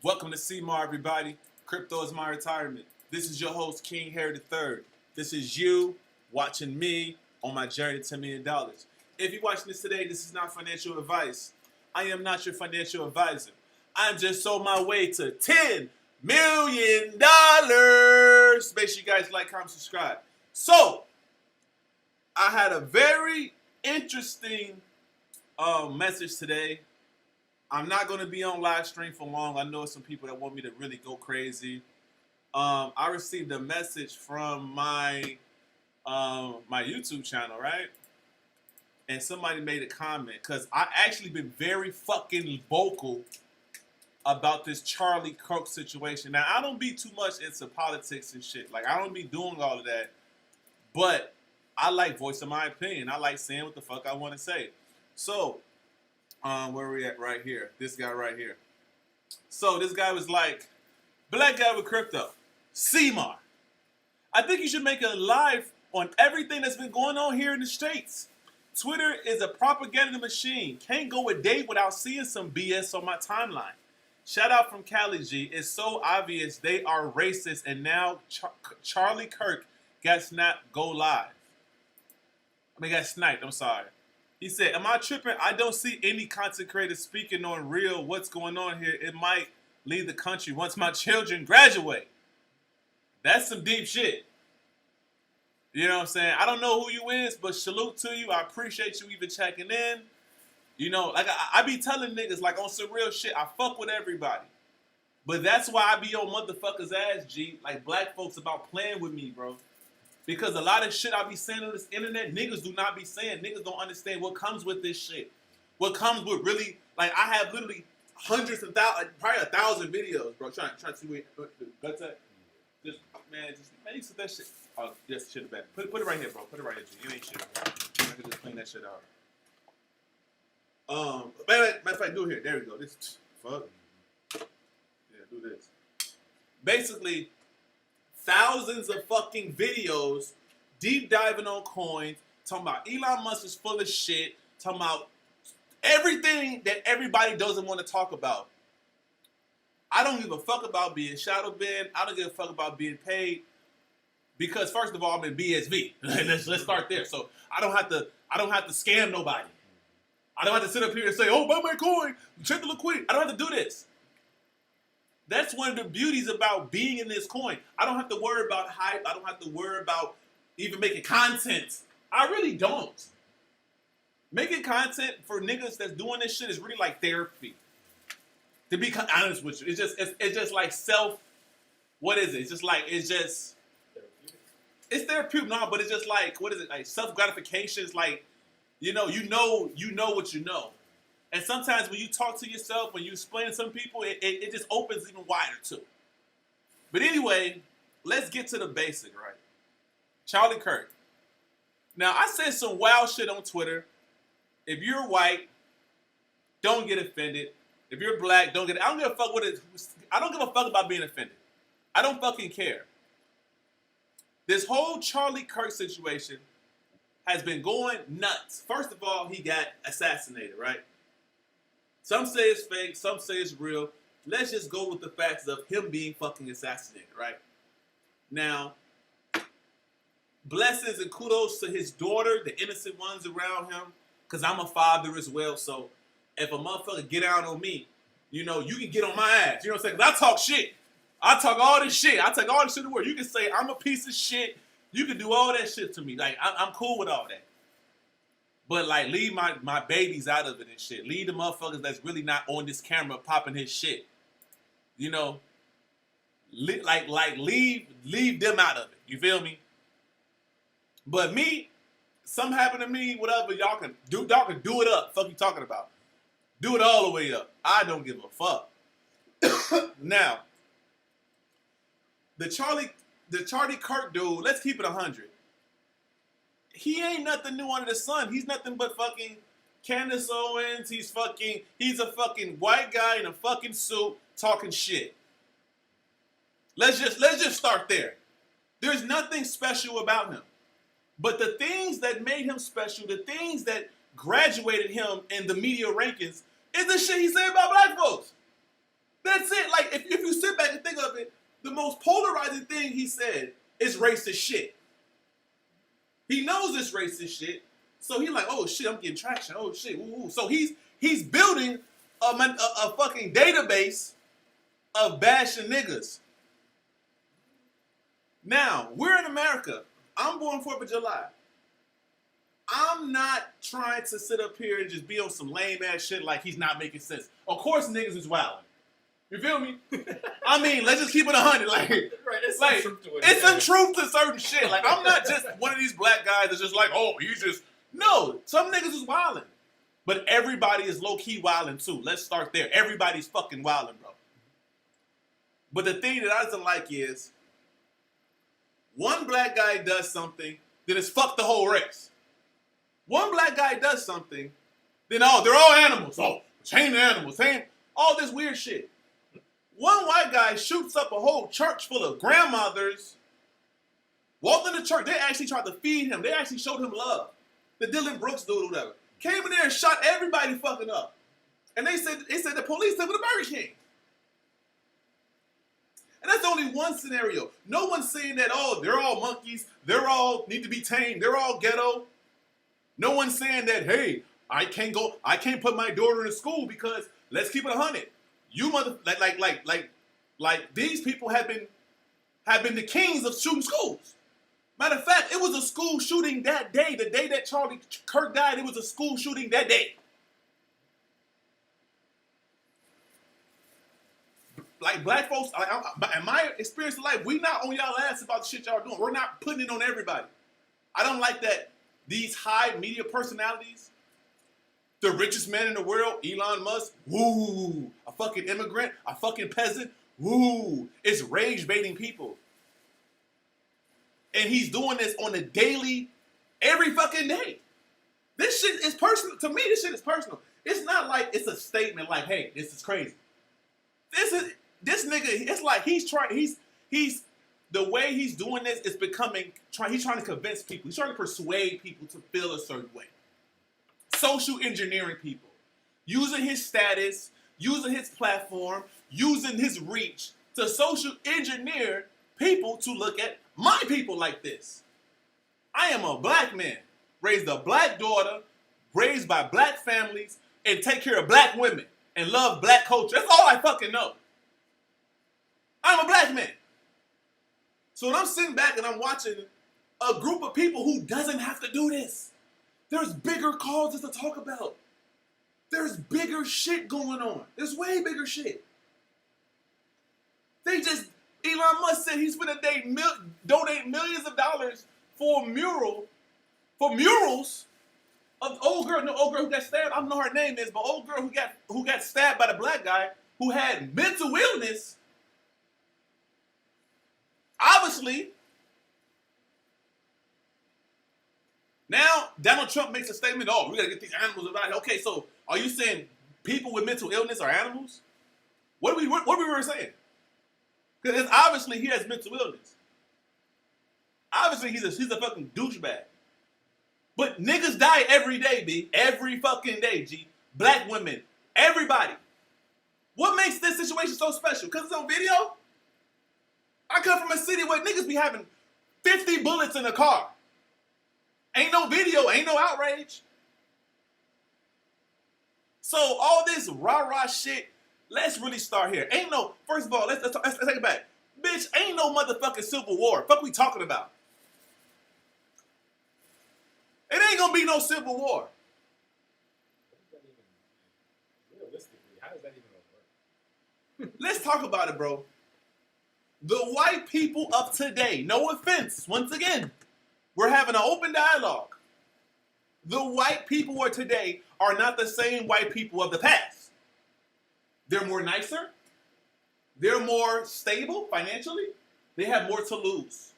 Welcome to CMAR, everybody. Crypto is my retirement. This is your host, King Harry III. This is you watching me on my journey to $10 million. If you're watching this today, this is not financial advice. I am not your financial advisor. I'm just on my way to $10 million. Make sure you guys like, comment, subscribe. So, I had a very interesting message today. I'm not going to be on live stream for long. I know some people that want me to really go crazy. I received a message from my YouTube channel, right? And somebody made a comment because I actually been very fucking vocal about this Charlie Kirk situation. Now, I don't be too much into politics and shit. Like, I don't be doing all of that. But I like voicing my opinion. I like saying what the fuck I want to say. So, where are we at right here? This guy right here. So this guy was like, black guy with crypto, CMAR. I think you should make a live on everything that's been going on here in the States. Twitter is a propaganda machine. Can't go a day without seeing some BS on my timeline. Shout out from Cali G. It's so obvious they are racist and now Charlie Kirk got snapped, go live. Got sniped, I'm sorry. He said, am I tripping? I don't see any content creators speaking on real what's going on here. It might leave the country once my children graduate. That's some deep shit. You know what I'm saying? I don't know who you is, but salute to you. I appreciate you even checking in. You know, like I be telling niggas, like on some real shit, I fuck with everybody. But that's why I be on motherfuckers' ass, G. Like black folks about playing with me, bro. Because a lot of shit I be saying on this internet, niggas do not be saying. Niggas don't understand what comes with this shit. What comes with really, like I have literally hundreds of thousands, probably 1,000 videos, bro. Trying to see what the guts at. Man, you said that shit. Oh, yes, shit back. Put it right here, bro. Put it right here, G. You ain't shit. I can just clean that shit out. Matter of fact, do it here. There we go. This fuck. Yeah, do this. Basically, thousands of fucking videos deep diving on coins, talking about Elon Musk is full of shit, talking about everything that everybody doesn't want to talk about. I don't give a fuck about being shadow banned. I don't give a fuck about being paid because first of all, I'm in BSV. let's start there. So I don't have to scam nobody. I don't have to sit up here and say, oh, buy my coin, check the liquidity. I don't have to do this. That's one of the beauties about being in this coin. I don't have to worry about hype. I don't have to worry about even making content. I really don't. Making content for niggas that's doing this shit is really like therapy. To be honest with you, it's just like what is it? It's therapeutic, no, but it's just like, what is it? Like self gratification is like, you know what you know. And sometimes when you talk to yourself, when you explain to some people, it just opens even wider too. But anyway, let's get to the basic, right? Charlie Kirk. Now, I said some wild shit on Twitter. If you're white, don't get offended. If you're black, don't get. I don't give a fuck what it. I don't give a fuck about being offended. I don't fucking care. This whole Charlie Kirk situation has been going nuts. First of all, he got assassinated, right? Some say it's fake, some say it's real. Let's just go with the facts of him being fucking assassinated, right? Now, blessings and kudos to his daughter, the innocent ones around him, because I'm a father as well, so if a motherfucker get out on me, you know, you can get on my ass. You know what I'm saying? Because I talk shit. I talk all this shit. I take all this shit to work. You can say I'm a piece of shit. You can do all that shit to me. Like, I'm cool with all that. But, like, leave my babies out of it and shit. Leave the motherfuckers that's really not on this camera popping his shit. You know? Leave them out of it. You feel me? But me, something happened to me, whatever, y'all can do it up. Fuck you talking about. Do it all the way up. I don't give a fuck. Now, the Charlie Kirk dude, let's keep it 100. He ain't nothing new under the sun. He's nothing but fucking Candace Owens. He's a fucking white guy in a fucking suit talking shit. Let's just start there. There's nothing special about him. But the things that made him special, the things that graduated him in the media rankings, is the shit he said about black folks. That's it. Like, if you sit back and think of it, the most polarizing thing he said is racist shit. He knows it's racist shit, so he's like, oh shit, I'm getting traction. Oh shit, ooh, ooh. So he's building a fucking database of bashing niggas. Now, we're in America. I'm born 4th of July. I'm not trying to sit up here and just be on some lame ass shit like he's not making sense. Of course niggas is wilding. You feel me? I mean, let's just keep it 100. Like, right, it's some truth to certain shit. Like, I'm not just one of these black guys that's just like, oh, he's just... No, some niggas is wilding. But everybody is low-key wilding too. Let's start there. Everybody's fucking wilding, bro. But the thing that I doesn't like is, one black guy does something, then it's fuck the whole race. One black guy does something, then they're all animals. Oh, chain animals, chain... All this weird shit. One white guy shoots up a whole church full of grandmothers, walked in the church. They actually tried to feed him. They actually showed him love. The Dylan Brooks dude or whatever. Came in there and shot everybody fucking up. And they said the police took him to Burger King. And that's only one scenario. No one's saying that, oh, they're all monkeys. They're all need to be tamed. They're all ghetto. No one's saying that, hey, I can't put my daughter in school because let's keep it 100. You mother like these people have been the kings of shooting schools. Matter of fact, it was a school shooting that day. The day that Charlie Kirk died, it was a school shooting that day. Like black folks, in my experience of life, we not on y'all ass about the shit y'all doing. We're not putting it on everybody. I don't like that these high media personalities, the richest man in the world, Elon Musk, woo, a fucking immigrant, a fucking peasant, woo, it's rage baiting people. And he's doing this on a daily, every fucking day. This shit is personal. To me, this shit is personal. It's not like it's a statement like, hey, this is crazy. This nigga, it's like he's the way he's doing this is he's trying to convince people. He's trying to persuade people to feel a certain way. Social engineering people. Using his status, using his platform, using his reach to social engineer people to look at my people like this. I am a black man, raised a black daughter, raised by black families, and take care of black women, and love black culture. That's all I fucking know. I'm a black man. So when I'm sitting back and I'm watching a group of people who doesn't have to do this, there's bigger causes to talk about. There's bigger shit going on. There's way bigger shit. Elon Musk said he's gonna donate millions of dollars for murals of old girl who got stabbed. I don't know what her name is, but old girl who got stabbed by the black guy who had mental illness. Obviously, now Donald Trump makes a statement, oh, we gotta get these animals out here. Okay, so are you saying people with mental illness are animals? What we were saying? Because obviously he has mental illness. Obviously he's a fucking douchebag. But niggas die every day, B. Every fucking day, G. Black women. Everybody. What makes this situation so special? Because it's on video? I come from a city where niggas be having 50 bullets in a car. Ain't no video, ain't no outrage. So all this rah-rah shit, let's really start here. First of all, let's take it back. Bitch, ain't no motherfucking civil war. Fuck we talking about? It ain't gonna be no civil war. Realistically, how does that even work? Let's talk about it, bro. The white people of today, no offense, once again, we're having an open dialogue. The white people of today are not the same white people of the past. They're more nicer. They're more stable financially. They have more to lose.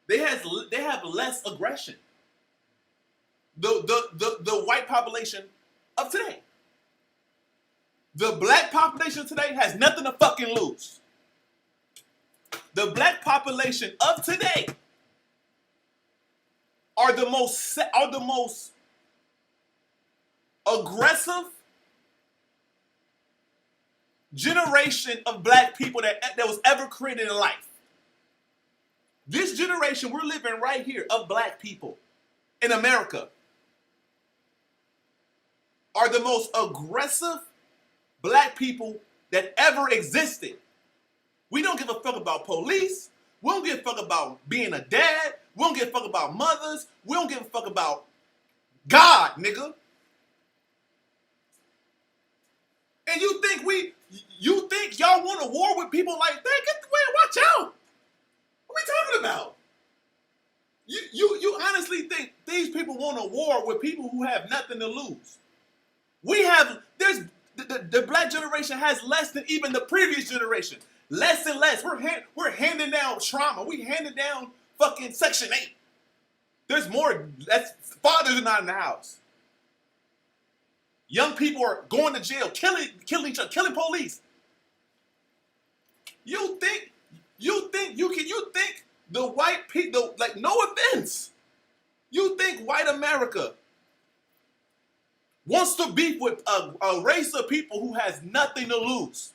They have less aggression. The white population of today. The black population today has nothing to fucking lose. The black population of today are the most aggressive, generation of black people that was ever created in life. This generation we're living right here of black people in America are the most aggressive black people that ever existed. We don't give a fuck about police. We don't give a fuck about being a dad. We don't give a fuck about mothers. We don't give a fuck about God, nigga. And you think y'all want a war with people like that? Get the way, watch out. What are we talking about? You honestly think these people want a war with people who have nothing to lose? The black generation has less than even the previous generation. Less and less. We're handing down trauma. We handing down fucking Section 8. There's more. Fathers are not in the house. Young people are going to jail, killing each other, killing police. You think the white people, like, no offense, you think white America wants to beef with a race of people who has nothing to lose?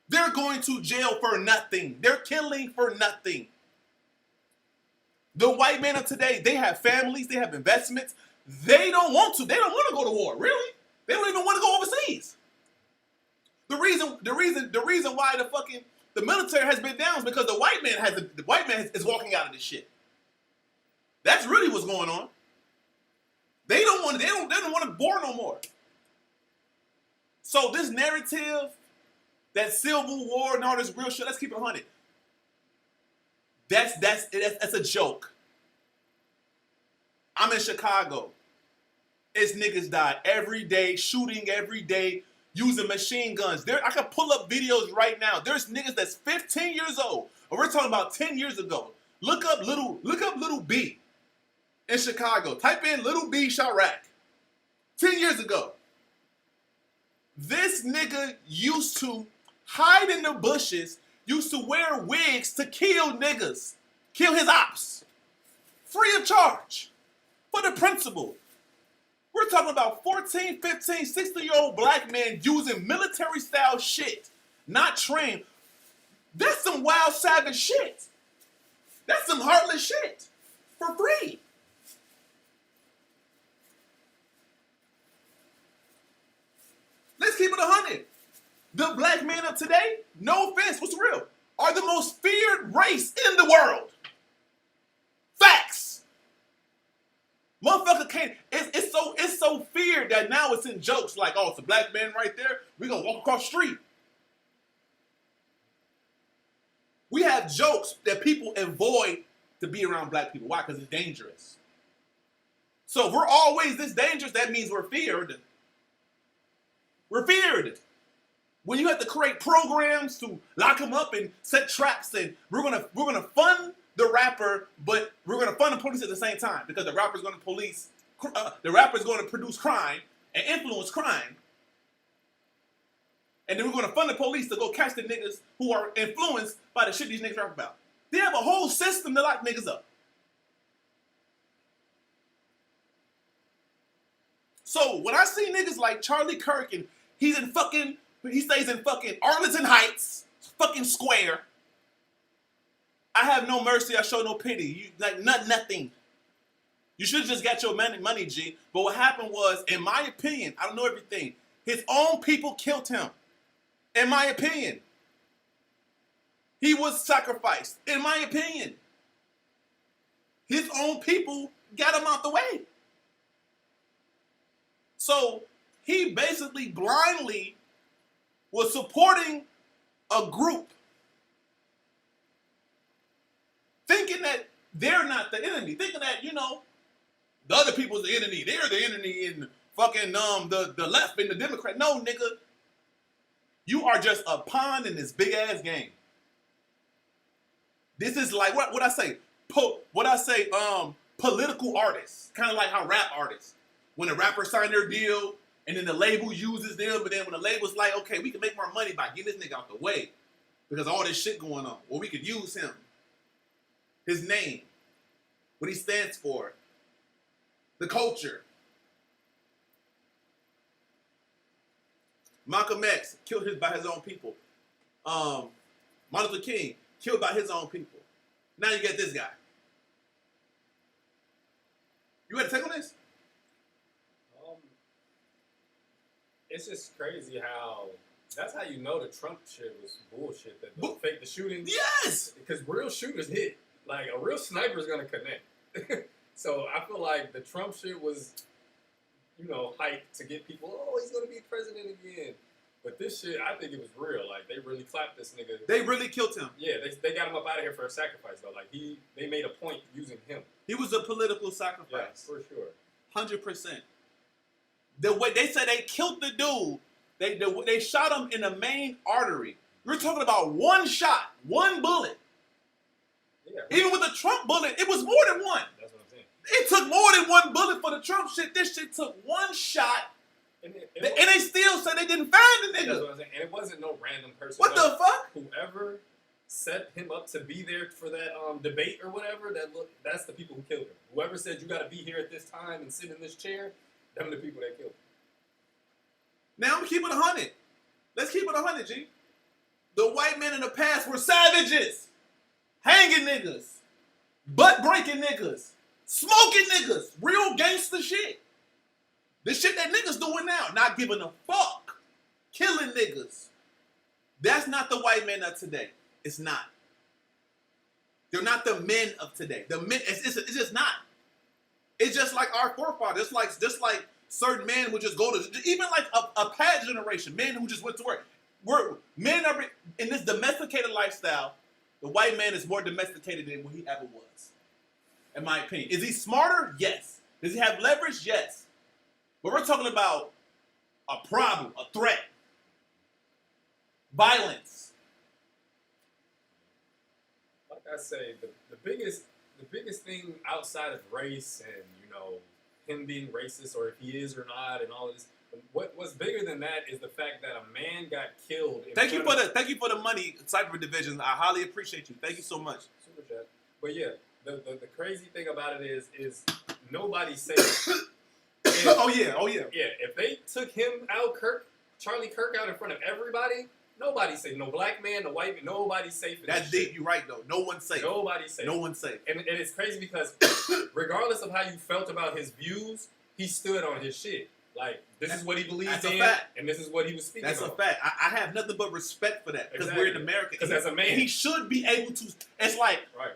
They're going to jail for nothing. They're killing for nothing. The white men of today, they have families, they have investments. They don't want to. They don't want to go to war. Really? They don't even want to go overseas. The reason why the military has been down is because the white man is walking out of this shit. That's really what's going on. They don't want to war no more. So this narrative, that Civil War and all this real shit, let's keep it 100. That's a joke. I'm in Chicago. It's niggas die every day, shooting every day, using machine guns. I can pull up videos right now. There's niggas that's 15 years old, and we're talking about 10 years ago. Look up Little B in Chicago. Type in Little B Chirac. 10 years ago. This nigga used to hide in the bushes, used to wear wigs to kill niggas, kill his ops, free of charge, for the principal. We're talking about 14, 15, 16-year-old black men using military-style shit, not trained. That's some wild, savage shit. That's some heartless shit for free. Let's keep it 100. The black men of today, no offense, what's real, are the most feared race in the world. Facts. Motherfucker can't. It's so feared that now it's in jokes like, oh, it's a black man right there. We're gonna walk across the street. We have jokes that people avoid to be around black people. Why? Because it's dangerous. So if we're always this dangerous, that means we're feared. We're feared. When you have to create programs to lock them up and set traps, and we're gonna fund the rapper, but we're gonna fund the police at the same time because the rapper's gonna produce crime and influence crime, and then we're gonna fund the police to go catch the niggas who are influenced by the shit these niggas rap about. They have a whole system to lock niggas up. So when I see niggas like Charlie Kirk and he stays in fucking Arlington Heights, fucking square. I have no mercy. I show no pity. Nothing. You should have just got your money, G. But what happened was, in my opinion, I don't know everything. His own people killed him. In my opinion, he was sacrificed. In my opinion, his own people got him out the way. So he basically blindly was supporting a group, thinking that they're not the enemy, thinking that, the other people's the enemy. They're the enemy in fucking the left and the Democrat. No, nigga. You are just a pawn in this big ass game. This is like what I say. Political artists, kind of like how rap artists. When a rapper signed their deal, and then the label uses them, but then when the label's like, okay, we can make more money by getting this nigga out the way because all this shit going on, or we could use him, his name, what he stands for, the culture. Malcolm X killed by his own people. Martin Luther King killed by his own people. Now you get this guy. You ready to take on this? It's just crazy how that's how you know the Trump shit was bullshit. That fake the shooting. Yes, because real shooters hit. Like a real sniper is gonna connect. So I feel like the Trump shit was, hyped to get people. Oh, he's gonna be president again. But this shit, I think it was real. Like they really clapped this nigga. They really killed him. Yeah, they got him up out of here for a sacrifice though. Like they made a point using him. He was a political sacrifice. Yeah, for sure. 100%. The way they said they killed the dude, they shot him in the main artery. We're talking about one shot, one bullet. Yeah. Even with the Trump bullet, it was more than one. That's what I'm saying. It took more than one bullet for the Trump shit. This shit took one shot. And they still said they didn't find the nigga. That's what I'm saying. And it wasn't no random person. What the fuck? Whoever set him up to be there for that debate or whatever, that's the people who killed him. Whoever said you got to be here at this time and sit in this chair, them the people that killed him. Now I'm keeping it 100. Let's keep it 100, G. The white men in the past were savages. Hanging niggas. Butt-breaking niggas. Smoking niggas. Real gangster shit. The shit that niggas doing now. Not giving a fuck. Killing niggas. That's not the white men of today. It's not. They're not the men of today. The men, it's just not. It's just like our forefathers. Just like certain men would just go to, even like a past generation, men who just went to work. Men are in this domesticated lifestyle. The white man is more domesticated than what he ever was, in my opinion. Is he smarter? Yes. Does he have leverage? Yes. But we're talking about a problem, a threat, violence. Like I say, the biggest thing outside of race and him being racist or if he is or not and all of this. What's bigger than that is the fact that a man got killed. Thank you for the money, Cyber Division. I highly appreciate you. Thank you so much. Super chat. But yeah, the crazy thing about it is nobody safe. Oh yeah. Yeah, if they took him out, Charlie Kirk out in front of everybody, nobody's safe. No black man, no white man, nobody's safe. That's deep. You're right though. No one's safe. Nobody's safe. No one's safe. And it's crazy because regardless of how you felt about his views, he stood on his shit. Like, this is what he believes in, and this is what he was speaking That's a fact. I have nothing but respect for that because we're in America. Because as a man, he should be able to. It's like, right.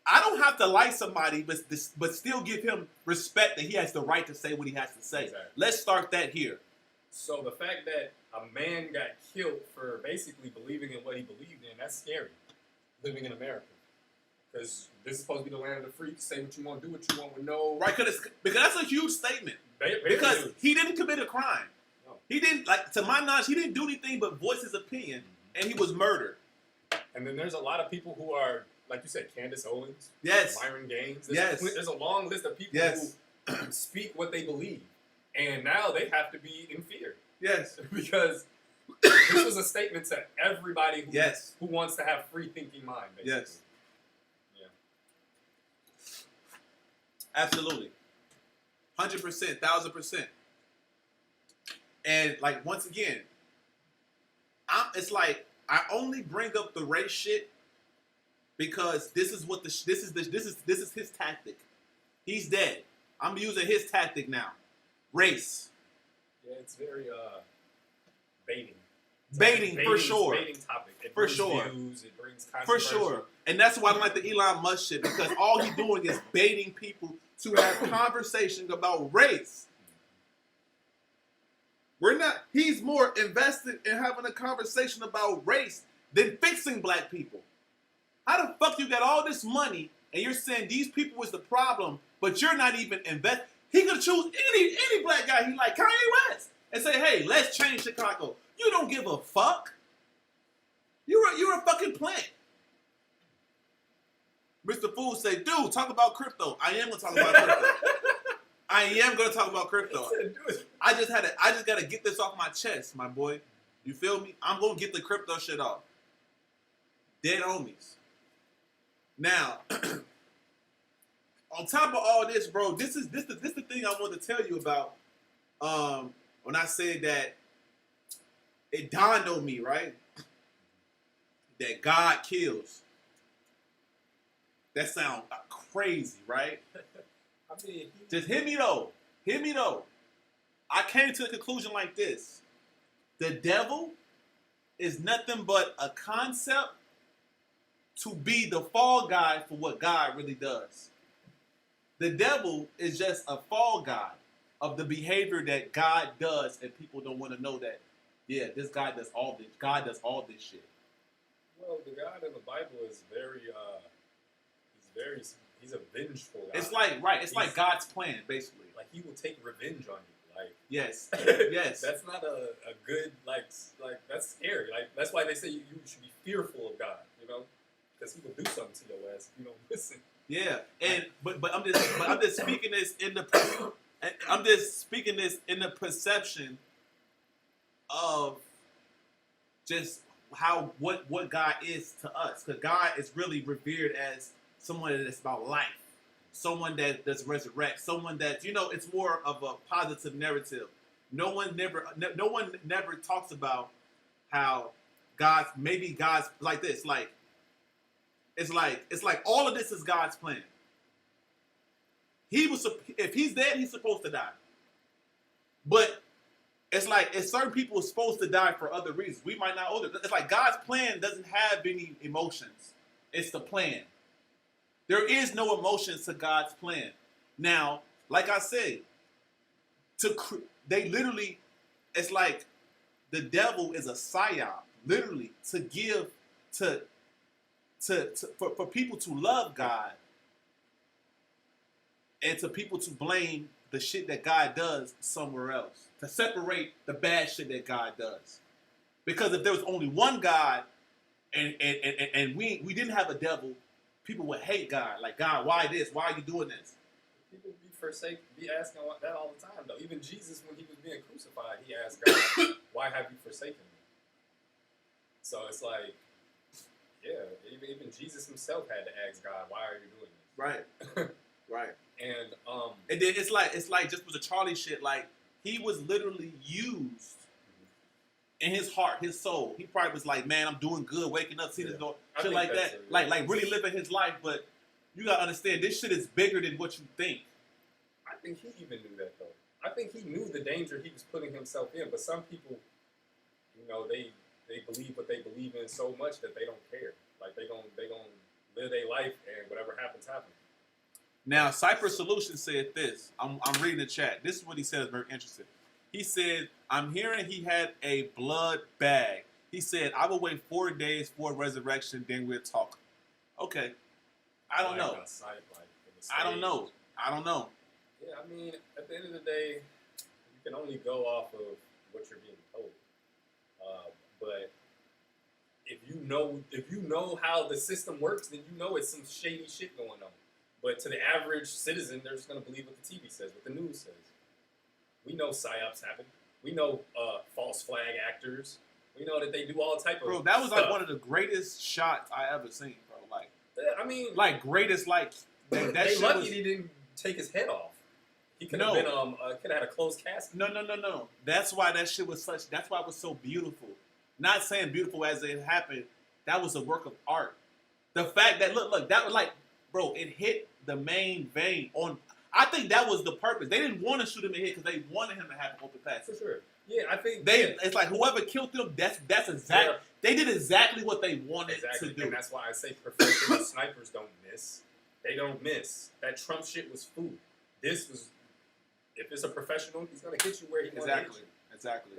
I don't have to like somebody, but still give him respect that he has the right to say what he has to say. Exactly. Let's start that here. So the fact that a man got killed for basically believing in what he believed in, that's scary. Living in America. Because this is supposed to be the land of the free. Say what you want, do what you want with no... Right, because that's a huge statement. Because he didn't commit a crime. No. He didn't, to my knowledge, he didn't do anything but voice his opinion, and he was murdered. And then there's a lot of people who are, like you said, Candace Owens, yes, Myron Gaines. There's a long list of people who speak what they believe. And now they have to be in fear. Yes. Because this was a statement to everybody who wants to have free-thinking mind, basically. Yes. Absolutely. 100%, 1,000%. And once again, it's like I only bring up the race shit because this is his tactic. He's dead. I'm using his tactic now. Race. Yeah, it's very baiting. Baiting for sure. Baiting topic. It for brings sure. Views, it brings for sure. And that's why I don't like the Elon Musk shit because all he's doing is baiting people to have conversation about race. He's more invested in having a conversation about race than fixing black people. How the fuck you got all this money and you're saying these people was the problem, but you're not even invested? He could choose any black guy he like, Kanye West, and say, hey, let's change Chicago. You don't give a fuck. You're a fucking plant. Mr. Fool say, dude, talk about crypto. I am going to talk about crypto. I am going to talk about crypto. I just got to get this off my chest, my boy. You feel me? I'm going to get the crypto shit off. Dead homies. Now, on top of all this, bro, this is the thing I want to tell you about when I said that it dawned on me, right, that God kills. That sounds crazy, right? I mean, Just hit me though. Hit me though. I came to the conclusion like this. The devil is nothing but a concept to be the fall guy for what God really does. The devil is just a fall guy of the behavior that God does, and people don't want to know that, yeah, this guy does all this. God does all this shit. well, the God in the Bible is he's a vengeful God. It's like, right, it's like God's plan, basically. Like, he will take revenge on you. Like, Yes. Yes. that's not a good, like, that's scary. Like, that's why they say you should be fearful of God, you know? Because he will do something to your ass if you don't listen. Yeah, and but I'm just speaking this in the perception of just how what God is to us, because God is really revered as someone that's about life, someone that does resurrect, someone that, you know, it's more of a positive narrative. No one never talks about how God's like this, like. It's like all of this is God's plan. If he's dead, he's supposed to die. But it's like if certain people are supposed to die for other reasons. We might not know it. It's like God's plan doesn't have any emotions. It's the plan. There is no emotions to God's plan. Now, like I said, they literally, it's like the devil is a psyop, literally, to give for people to love God and to people to blame the shit that God does somewhere else, to separate the bad shit that God does. Because if there was only one God and we didn't have a devil, people would hate God. Like, God, why this? Why are you doing this? People be asking that all the time, though. Even Jesus, when he was being crucified, he asked God, why have you forsaken me? So it's like, yeah, even Jesus himself had to ask God, "Why are you doing this?" Right, right. And then it's like just with the Charlie shit. Like, he was literally used in his heart, his soul. He probably was like, "Man, I'm doing good, waking up, seeing this door, shit like that." Like really living his life. But you gotta understand, this shit is bigger than what you think. I think he even knew that, though. I think he knew the danger he was putting himself in. But some people, you know, they believe what they believe in so much that they don't care. Like, they gonna live their life, and whatever happens, happens. Now, Cypress Solutions said this. I'm reading the chat. This is what he said is very interesting. He said, I'm hearing he had a blood bag. He said, I will wait 4 days for resurrection, then we'll talk. Okay. I don't know. I don't know. Yeah, I mean, at the end of the day, you can only go off of what you're being told. But if you know how the system works, then you know it's some shady shit going on. But to the average citizen, they're just going to believe what the TV says, what the news says. We know psyops happen. We know false flag actors. We know that they do all type of Bro, that was stuff. like one of the greatest shots I ever seen, bro. Like, I mean, like greatest, like that they shit lucky was, he didn't take his head off. He could have been could have had a closed casket. No. That's why that shit was such. That's why it was so beautiful. Not saying beautiful as it happened. That was a work of art. The fact that look, that was like, bro, it hit the main vein on. I think that was the purpose. They didn't want to shoot him in the head because they wanted him to have an open pass. For sure. Yeah, I think It's like whoever killed them. That's exactly. Yeah. They did exactly what they wanted to do. And that's why I say professional snipers don't miss. They don't miss. That Trump shit was food. This was. If it's a professional, he's gonna hit you where he wants to hit you. Exactly.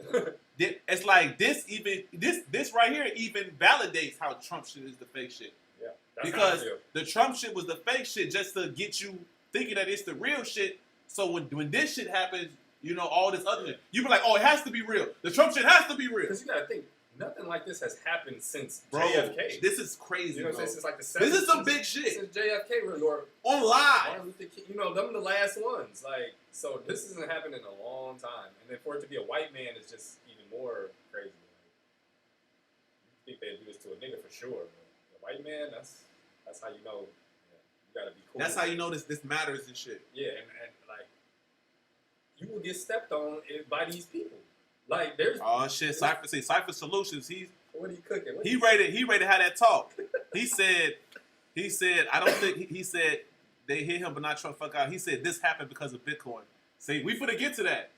It's like this right here even validates how Trump shit is the fake shit. Yeah. That's because the Trump shit was the fake shit just to get you thinking that it's the real shit. So when this shit happens, you know, all this other shit, you be like, oh, it has to be real. The Trump shit has to be real. Because you gotta think, nothing like this has happened since bro, JFK. This is crazy. You know what I'm saying? Since like the 70s. This is some big shit. Since JFK, really, or on live. You know, them the last ones. Like, so this hasn't happened in a long time. And then for it to be a white man is just even more crazy. Like, you think they'd do this to a nigga for sure, but a white man, that's how you know. You gotta be cool. That's how you know this matters and shit. Yeah, and like, you will get stepped on by these people. Like there's Oh shit, Cypher Solutions. what he cooking? What He ready to have that talk. He said I don't think he said they hit him but not Trump fuck out. He said this happened because of Bitcoin. See, we finna get to that.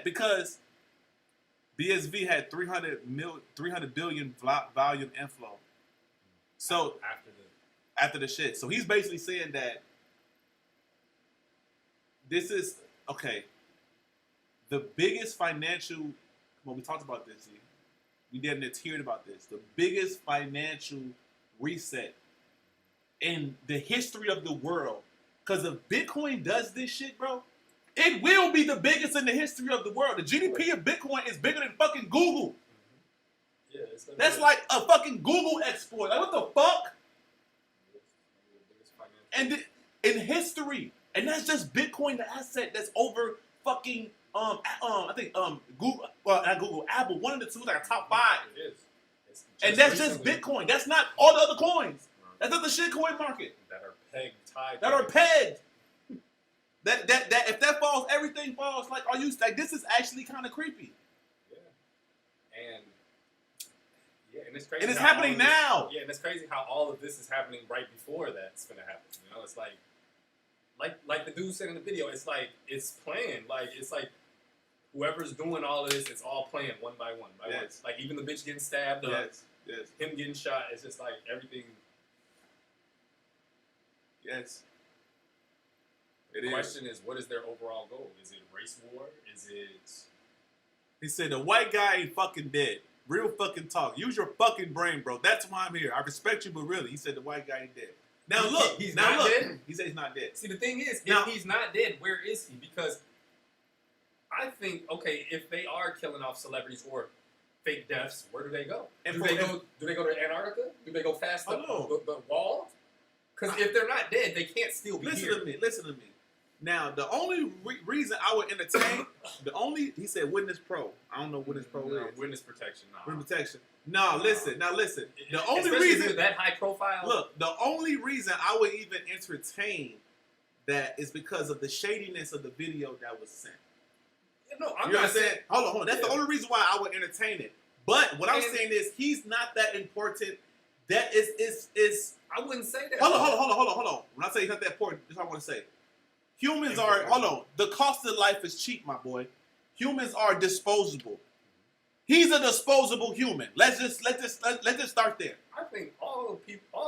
Because BSV had 300 billion volume inflow. So after the shit. So he's basically saying that this is okay. The biggest financial when we talked about this, we didn't hear about this. The biggest financial reset in the history of the world. Because if Bitcoin does this shit, bro, it will be the biggest in the history of the world. The GDP of Bitcoin is bigger than fucking Google. Yeah, that's like a fucking Google export. Like, what the fuck? And in history, and that's just Bitcoin, the asset that's over fucking I think Google, well not Google, Apple, one of the two, like a top 5. It is. And that's just Bitcoin. That's not all the other coins. That's not the shitcoin market. That are pegged, tied. That are pegged. That if that falls, everything falls. Like, are you like this is actually kind of creepy. Yeah, and it's crazy. And it's happening now. Yeah, and it's crazy how all of this is happening right before that's gonna happen. You know, it's like the dude said in the video. It's like it's planned. Like it's like whoever's doing all of this, it's all planned one by one. Yes. Like even the bitch getting stabbed up, Yes. him getting shot. It's just like everything. Yes. The question is, what is their overall goal? Is it race war? Is it? He said the white guy ain't fucking dead. Real fucking talk. Use your fucking brain, bro. That's why I'm here. I respect you, but really, he said the white guy ain't dead. Now look, he's not dead. He said he's not dead. See, the thing is, now, if he's not dead, where is he? Because I think, okay, if they are killing off celebrities or fake deaths, where do they go? Do they go to Antarctica? Do they go past the wall? Because if they're not dead, they can't still be here. Listen to me. Now, the only reason I would entertain, he said witness pro. I don't know what witness pro is. Witness protection, Witness protection. No, listen. The only especially reason that high profile. Look, the only reason I would even entertain that is because of the shadiness of the video that was sent. No, I'm you know not what I'm saying? Hold on. That's the only reason why I would entertain it. But what I'm saying is he's not that important. That is. I wouldn't say that. Hold on. When I say he's not that important, that's what I want to say. Humans are, hold on, the cost of life is cheap, my boy. Humans are disposable. He's a disposable human. Let's just start there. I think all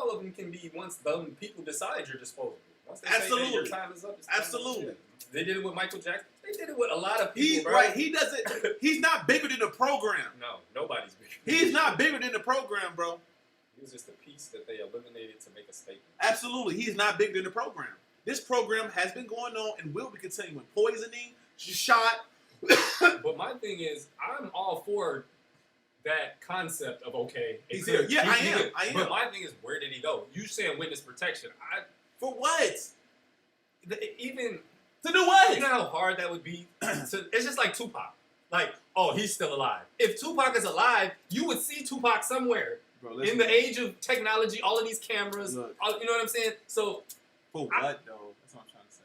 of them can be once the people decide you're disposable. Once they Absolutely. say that your time is up, it's Absolutely. Time. They did it with Michael Jackson. They did it with a lot of people. He's bro. right. He doesn't. He's not bigger than the program. No, nobody's bigger. He's not bigger than the program, bro. He was just a piece that they eliminated to make a statement. Absolutely, he's not bigger than the program. This program has been going on and will be continuing. Poisoning, shot. But my thing is, I'm all for that concept of okay. He's here. Yeah, I am. But my thing is, where did he go? You saying witness protection? For what? Even to do what? You know how hard that would be. It's just like Tupac. Like, oh, he's still alive. If Tupac is alive, you would see Tupac somewhere. Bro, in the age of technology, all of these cameras, you know what I'm saying? So, for what though? That's what I'm trying to say.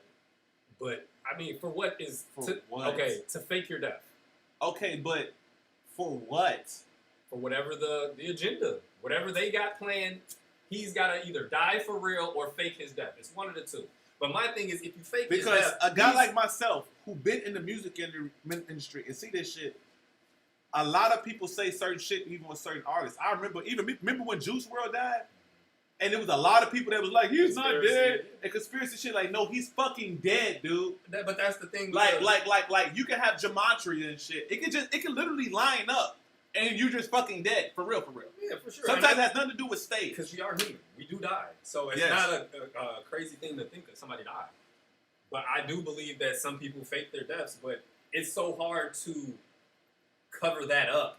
But I mean, for what is what? Okay, to fake your death. Okay, but for what? For whatever the agenda, whatever they got planned, he's got to either die for real or fake his death. It's one of the two. But my thing is, if you fake his death, because a guy like myself who been in the music industry and see this shit. A lot of people say certain shit even with certain artists. I remember when Juice WRLD died, and there was a lot of people that was like, he's not dead, and conspiracy shit. Like, no, he's fucking dead, dude. But that's the thing. Like you can have gematria and shit. It can literally line up, and you just fucking dead for real. Yeah, for sure. Sometimes it has nothing to do with stage. Because we are human. We do die. So it's not a crazy thing to think that somebody died. But I do believe that some people fake their deaths, but it's so hard to cover that up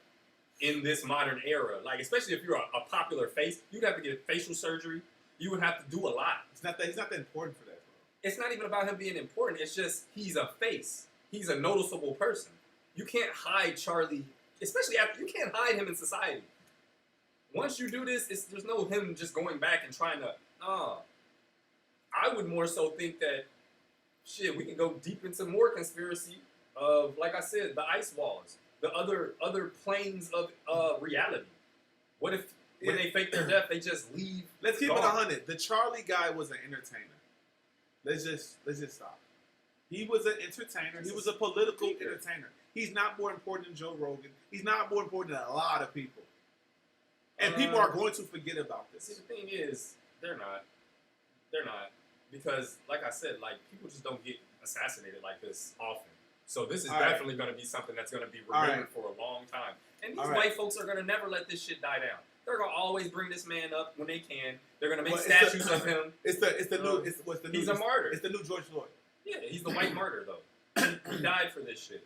in this modern era. Like, especially if you're a popular face, you'd have to get facial surgery. You would have to do a lot. He's not that important for that, bro. It's not even about him being important. It's just he's a face. He's a noticeable person. You can't hide Charlie, especially after you can't hide him in society. Once you do this, there's no him just going back and trying to. I would more so think that shit, we can go deep into more conspiracy of, like I said, the ice walls, the other planes of reality. What if when they fake their death, they just leave? Let's keep it 100. The Charlie guy was an entertainer. Let's just stop. He was an entertainer. He was a political entertainer. He's not more important than Joe Rogan. He's not more important than a lot of people. And people are going to forget about this. See, the thing is, they're not. They're not. Because, like I said, like, people just don't get assassinated like this often. So this is definitely going to be something that's going to be remembered for a long time. And these white folks are going to never let this shit die down. They're going to always bring this man up when they can. They're going to make statues of him. It's the new. He's a martyr. It's the new George Floyd. Yeah, he's the white martyr, though. He died for this shit.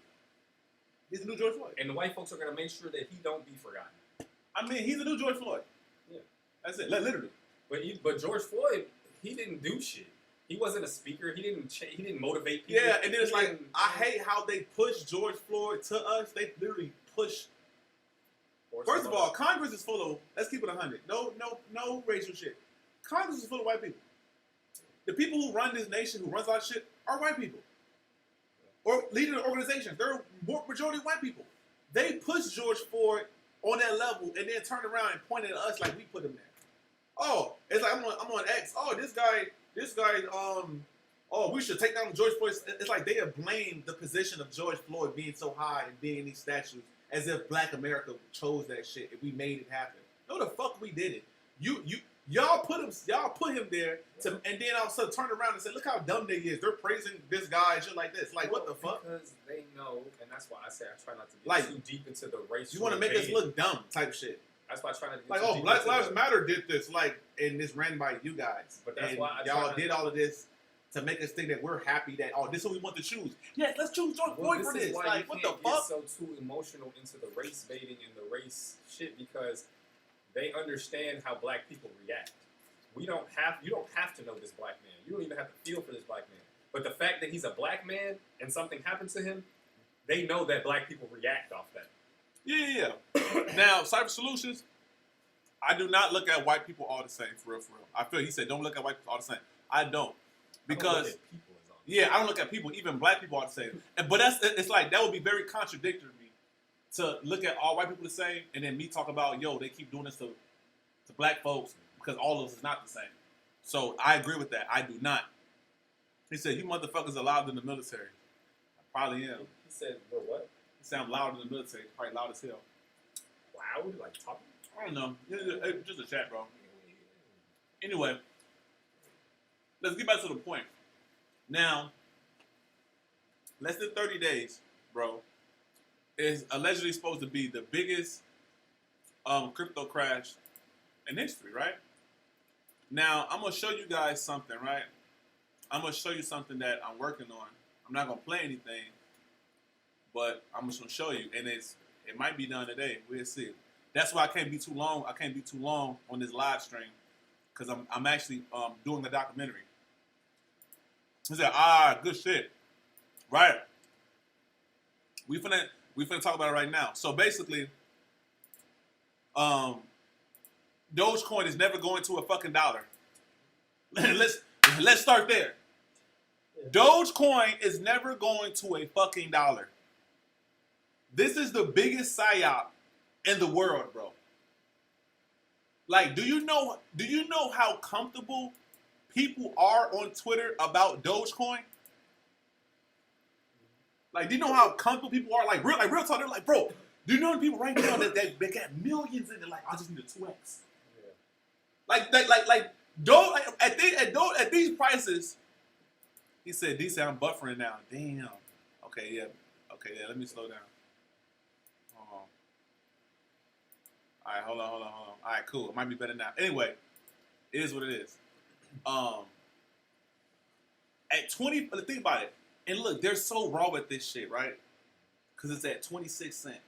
He's the new George Floyd. And the white folks are going to make sure that he don't be forgotten. I mean, he's the new George Floyd. Yeah. That's it. Literally. But George Floyd, he didn't do shit. He wasn't a speaker. He didn't motivate people. Yeah, and then it's like, I hate how they push George Floyd to us. They literally push. First of all, Congress is full of, let's keep it 100. No racial shit. Congress is full of white people. The people who run this nation, who runs a lot of shit, are white people. Or leading the organizations, they're majority white people. They push George Floyd on that level and then turn around and point at us like we put him there. Oh, it's like I'm on X. Oh, this guy, oh, we should take down George Floyd. It's like they have blamed the position of George Floyd being so high and being in these statues as if Black America chose that shit and we made it happen. No, the fuck we did it. Y'all put him there and then all of a sudden turn around and say, look how dumb they is. They're praising this guy and shit like this. Like, what the fuck? Because they know, and that's why I say I try not to get too deep into the race. You want to make us look dumb type shit. That's why I try not to get like, too deep Black Lives Matter did this, like, and this ran by you guys. But that's and why y'all did all of this to make us think that we're happy that, oh, this is what we want to choose. Yes, let's choose George Floyd for this. Like, what the fuck? Get so too emotional into the race baiting and the race shit because they understand how Black people react. You don't have to know this Black man. You don't even have to feel for this Black man. But the fact that he's a Black man and something happens to him, they know that Black people react off that. Yeah. Now, Cyber Solutions, I do not look at white people all the same, for real. I feel he said don't look at white people all the same. I don't. Because, I don't look at people, even Black people all the same. But it's like, that would be very contradictory to look at all white people the same and then me talk about, yo, they keep doing this to Black folks because all of us is not the same. So I agree with that. I do not. He said, you motherfuckers are loud in the military. I probably am. He said, we're what? He said I'm loud in the military. Probably loud as hell. Loud? Like talking? I don't know. Just a chat, bro. Anyway, let's get back to the point. Now, less than 30 days, bro, is allegedly supposed to be the biggest crypto crash in history, right? Now, I'm going to show you guys something, right? I'm going to show you something that I'm working on. I'm not going to play anything, but I'm just going to show you. And it might be done today. We'll see. That's why I can't be too long. I can't be too long on this live stream because I'm actually doing a documentary. He said, good shit. Right. We finna talk about it right now. So basically, Dogecoin is never going to a fucking dollar. Let's start there. Dogecoin is never going to a fucking dollar. This is the biggest psyop in the world, bro. Like, do you know how comfortable people are on Twitter about Dogecoin? Like, do you know how comfortable people are? Like real talk, they're like, bro, do you know the people right now that they got millions in it? Like, I just need a 2x. Yeah. Like Doge, at these prices, he said, I'm buffering now. Damn. Okay, yeah, let me slow down. Hold on. All right, hold on. All right, cool. It might be better now. Anyway, it is what it is. At 20, think about it. And look, they're so raw with this shit, right? Because it's at 26 cents.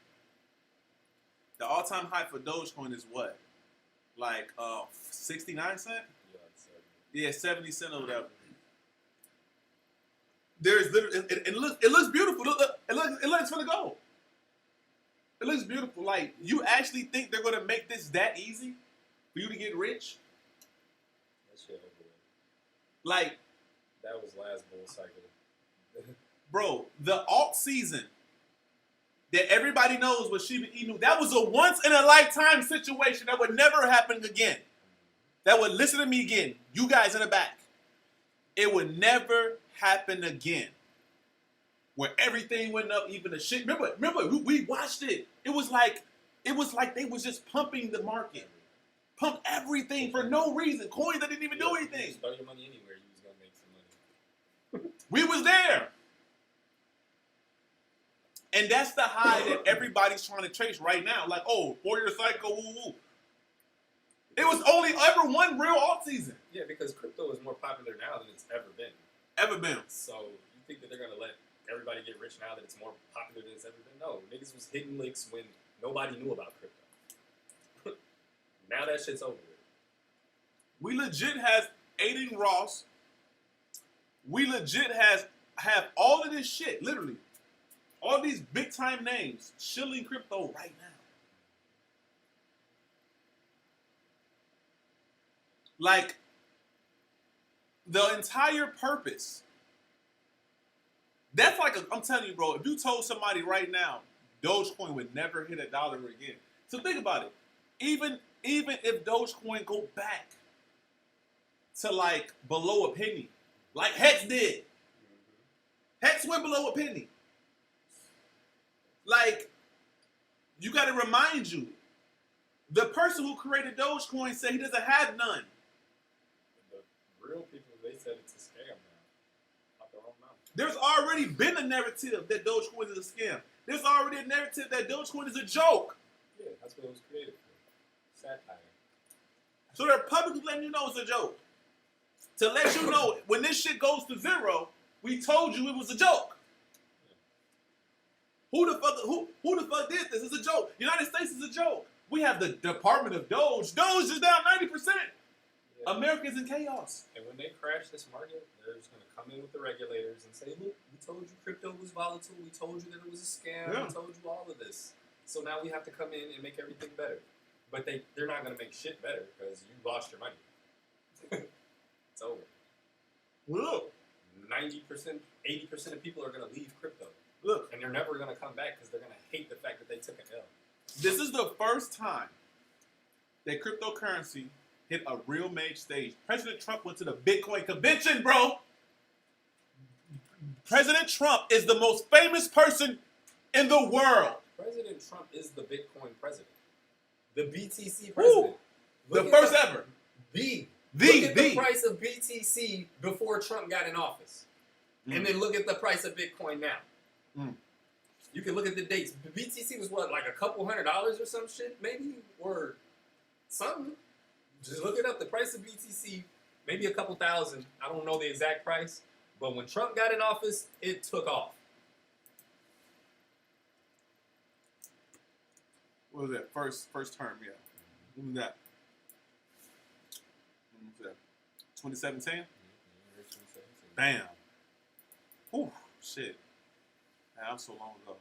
The all-time high for Dogecoin is what? Like 69 cents? Yeah, 70 cents or whatever. There's literally, it looks beautiful. It looks for the gold. It looks beautiful. Like, you actually think they're gonna make this that easy for you to get rich? That shit over. Like, that was last bull cycle. Bro, the alt season that everybody knows what Shiba Inu, that was a once in a lifetime situation that would never happen again. That would, listen to me again, you guys in the back. It would never happen again. Where everything went up, even the shit. Remember, we watched it. It was like they was just pumping the market. Pump everything for no reason. Coins that didn't even do anything. Throw your money anywhere, you was gonna make some money. We was there. And that's the high that everybody's trying to chase right now. Like, oh, 4-year cycle, woo woo. It was only ever one real alt season. Yeah, because crypto is more popular now than it's ever been. Ever been. So you think that they're gonna let everybody get rich now that it's more popular than it's ever been? No, niggas was hitting licks when nobody knew about crypto. Now that shit's over with. We legit has Aiden Ross. We legit have all of this shit, literally. All these big time names shilling crypto right now. Like, the entire purpose. That's like, I'm telling you, bro, if you told somebody right now, Dogecoin would never hit $1 again. So think about it. Even if Dogecoin go back to like below a penny, like Hex did. Hex went below a penny. Like, you got to remind you, the person who created Dogecoin said he doesn't have none. The real people, they said it's a scam now. Out their own mouth. There's already been a narrative that Dogecoin is a scam. There's already a narrative that Dogecoin is a joke. Yeah, that's what it was created for. Satire. So they're publicly letting you know it's a joke. To let you know, when this shit goes to zero, we told you it was a joke. Who the fuck did this? It's a joke. United States is a joke. We have the Department of Doge. Doge is down 90%. Yeah. America's in chaos. And when they crash this market, they're just going to come in with the regulators and say, look, we told you crypto was volatile. We told you that it was a scam. Yeah. We told you all of this. So now we have to come in and make everything better. But they're not going to make shit better because you lost your money. It's over. Look. 90%, 80% of people are going to leave crypto. Look. And they're never going to come back because they're going to hate the fact that they took an L. This is the first time that cryptocurrency hit a real major stage. President Trump went to the Bitcoin convention, bro. President Trump is the most famous person in the world. President Trump is the Bitcoin president. The BTC president. The first ever. Look at the price of BTC before Trump got in office. And then look at the price of Bitcoin now. You can look at the dates. BTC was what, like a couple $100 or some shit, maybe? Or something. Just look it up. The price of BTC, maybe a couple thousand. I don't know the exact price. But when Trump got in office, it took off. What was that? First term, yeah. When was that? 2017? Bam. Ooh, shit. Man, that was so long ago.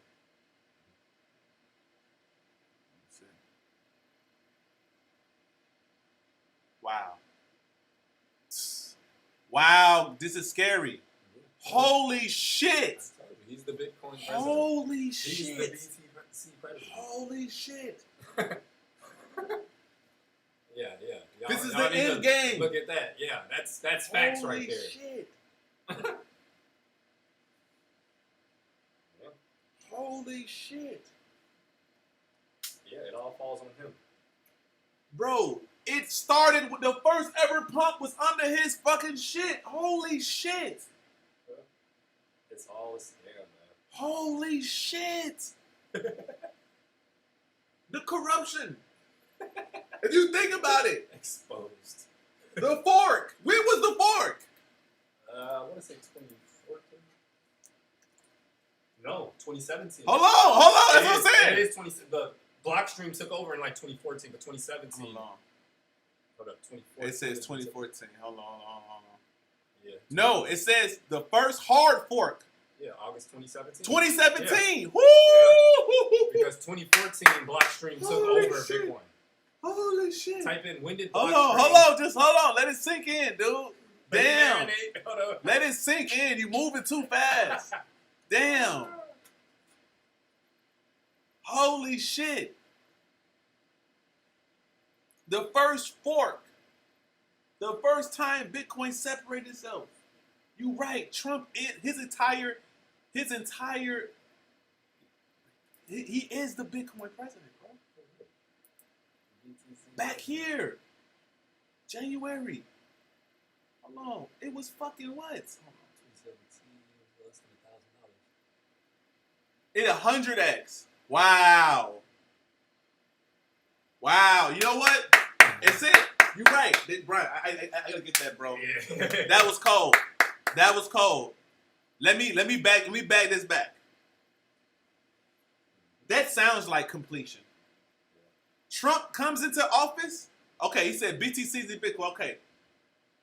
Wow. Wow, this is scary. Holy shit. He's the Bitcoin president. Holy shit. He's the BTC president. Holy shit. Yeah. This is the end game. Look at that. Yeah, that's facts Holy right there. Shit. Holy shit. Yeah, it all falls on him. Bro, it started with the first ever pump was under his fucking shit. Holy shit. It's all a scam, man. Holy shit. The corruption. If you think about it. Exposed. The fork. When was the fork? I want to say 2014. No, 2017. Hold on. That's what I'm saying. It is 20. The Blockstream took over in like 2014, but 2017. Hold on. Hold up, 2014. It says 2014. Hold on. Yeah. No, it says the first hard fork. Yeah, August 2017. 2017. Yeah. Woo! Yeah. Because 2014, Blockstream took over shit. Bitcoin. Holy shit. Type in, when did Hold Blockstream... on. Just hold on. Let it sink in, dude. Damn. Hold on. Let it sink in. You moving too fast. Damn. Holy shit. The first fork. The first time Bitcoin separated itself. You right. Trump, his entire, he is the Bitcoin president, bro. Back here. January. Hold on. It was fucking what? $2017 less than $1,000. It 100x. Wow. Wow. You know what? It's it. You're right. Brian, I gotta get that, bro. Yeah. That was cold. That was cold. Let me bag this back. That sounds like completion. Trump comes into office. Okay, he said BTC is in Bitcoin. Okay.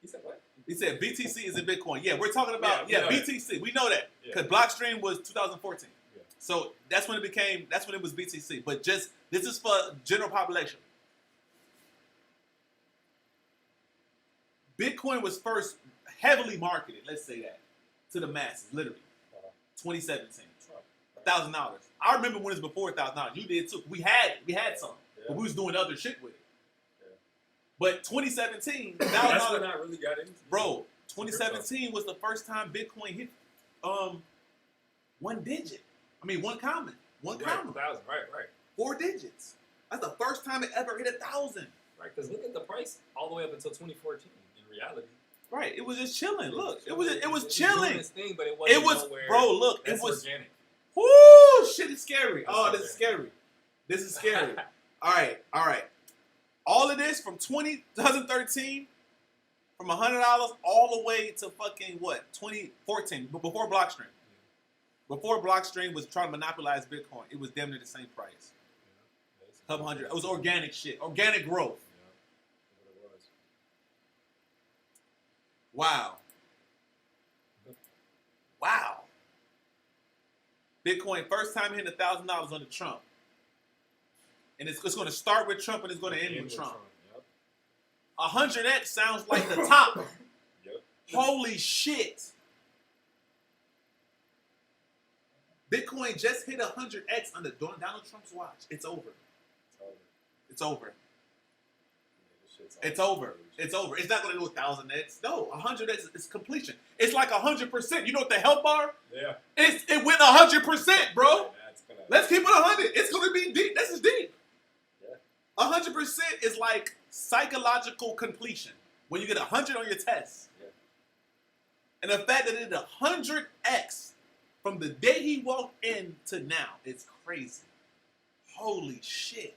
He said what? He said BTC is in Bitcoin. Yeah, we're talking about BTC. That. We know that because Blockstream was 2014. Yeah. So that's when it was BTC. But this is for general population. Bitcoin was first heavily marketed, let's say that, to the masses, literally. 2017. $1,000. I remember when it was before $1,000. You did too. We had some, but we was doing other shit with it. Yeah. But 2017, $1,000. That's when I really got into it. Bro, 2017 was the first time Bitcoin hit one digit. I mean, one comma. Right, 1,000. Right. 4 digits. That's the first time it ever hit 1,000. Right, because look at the price all the way up until 2014. In reality. Right, it was just chilling. Look, it was chilling. This thing, but it wasn't nowhere. Bro. Look, it was organic. Whoo, shit is scary. This is scary. This is scary. All right. All of this from 2013, from $100 all the way to fucking what? 2014, before Blockstream. Before Blockstream was trying to monopolize Bitcoin, it was damn near the same price. Couple hundred. It was organic shit. Organic growth. Wow. Bitcoin first time hitting $1,000 under Trump, and it's going to start with Trump and it's going to end with Trump. 100x sounds like the top. Yep. Holy shit! Bitcoin just hit 100x under Donald Trump's watch. It's over. It's over. It's over. It's not going to do 1,000x. No, 100x is completion. It's like 100%. You know what the health bar? Yeah. It went 100%, bro. Let's keep it 100. It's going to be deep. This is deep. Yeah. 100% is like psychological completion when you get 100 on your test. Yeah. And the fact that it did 100x from the day he walked in to now, it's crazy. Holy shit.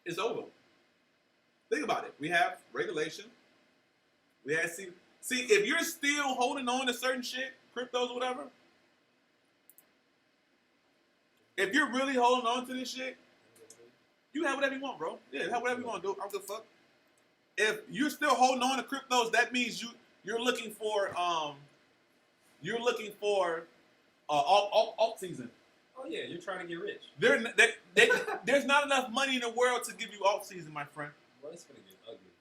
It's over. Think about it. We have regulation. We have see if you're still holding on to certain shit, cryptos or whatever. If you're really holding on to this shit, you have whatever you want, bro. Yeah, have whatever you want to do. I don't give a fuck. If you're still holding on to cryptos, that means you're looking for alt season. Oh yeah, you're trying to get rich. There's not enough money in the world to give you alt season, my friend. Well, it's gonna get ugly.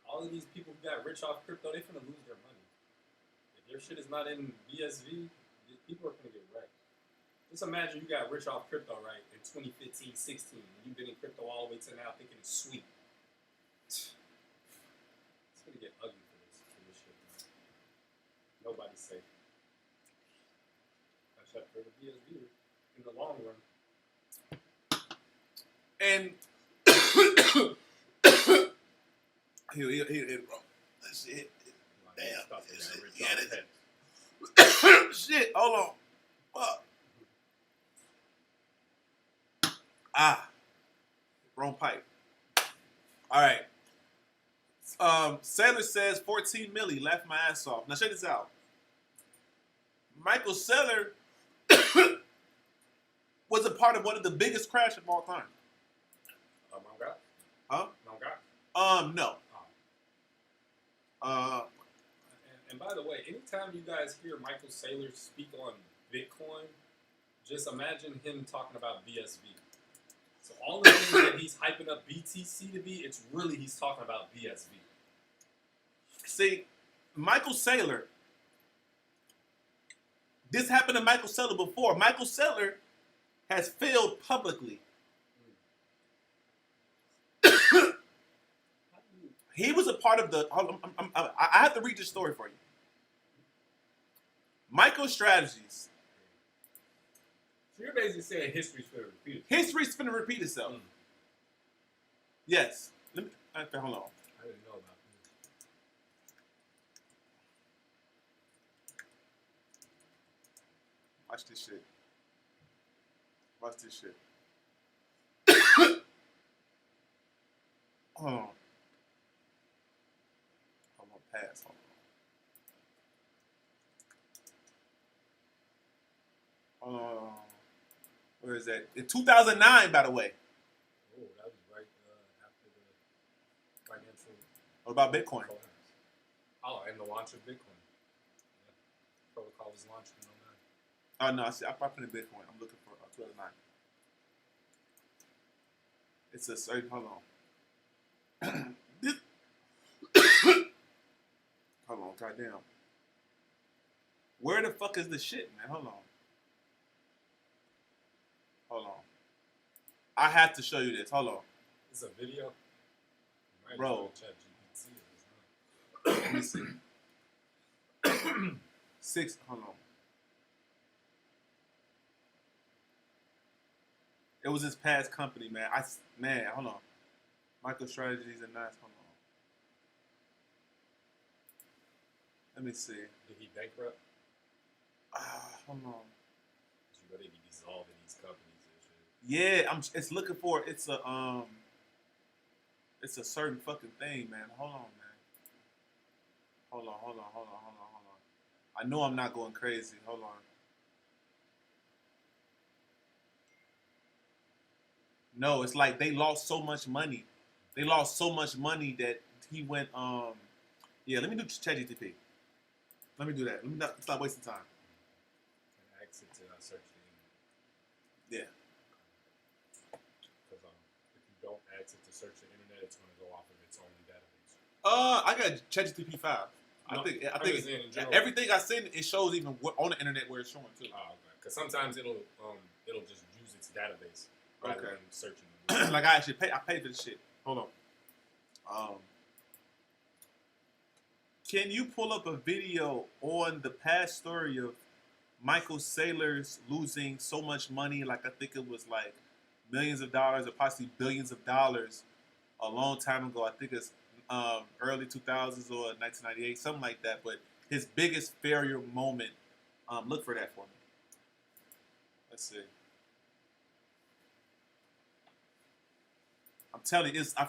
All of these people who got rich off crypto, they're gonna lose their money. If their shit is not in BSV, people are gonna get wrecked. Just imagine you got rich off crypto, right, in 2015, 16, and you've been in crypto all the way to now thinking it's sweet. It's gonna get ugly for this shit, man. Nobody's safe. Except for the BSV. In the long run. And he bro. That shit. Damn. Shit, hold on. Fuck. Wrong pipe. All right. Sailor says 14 milli, laughed my ass off. Now check this out. Michael Saylor was a part of one of the biggest crashes of all time. Manga? Huh? Manga? No. And by the way, anytime you guys hear Michael Saylor speak on Bitcoin, just imagine him talking about BSV. So all the things that he's hyping up BTC to be, it's really he's talking about BSV. See, Michael Saylor. This happened to Michael Saylor before. Michael Saylor has failed publicly. He was a part of the. I have to read this story for you. MicroStrategies. So you're basically saying history's going to repeat itself. History's going to repeat itself. Yes. Let me. Okay, hold on. I didn't know about this. Watch this shit. Watch this shit. Hold on. Hold on. Pass. Hold on. Where is that? In 2009, by the way. Oh, that was right after the financial. What about Bitcoin? collapse. Oh, and the launch of Bitcoin. Yeah. Protocol was launched in 2009. Oh, no. I put in Bitcoin. I'm looking for 2009. It's a certain. Hold on. Hold on. Goddamn. Where the fuck is the shit, man? Hold on. Hold on. I have to show you this. Hold on. It's a video. Bro. Let me see. 6. Hold on. It was his past company, man. Hold on. MicroStrategy and nice. Hold on. Let me see. Did he bankrupt? Hold on. You know they be dissolving these companies and shit. Yeah, it's looking for. It's a certain fucking thing, man. Hold on, man. Hold on. I know I'm not going crazy. Hold on. No, it's like they lost so much money. They lost so much money that he went. Yeah, let me do ChatGPT. Let me do that. Let me not stop wasting time. And exit to search the Yeah. internet. Because if you don't exit to search the internet, it's going to go off of its own database. I got ChatGPT 5. No, I think in general. everything I send, it shows even on the internet where it's showing too. Oh, okay. Because sometimes it'll just use its database rather than searching. Like I paid for this shit. Hold on. Can you pull up a video on the past story of Michael Saylor's losing so much money? Like I think it was like millions of dollars or possibly billions of dollars a long time ago. I think it's early 2000s or 1998, something like that. But his biggest failure moment. Look for that for me. Let's see. I'm telling you, I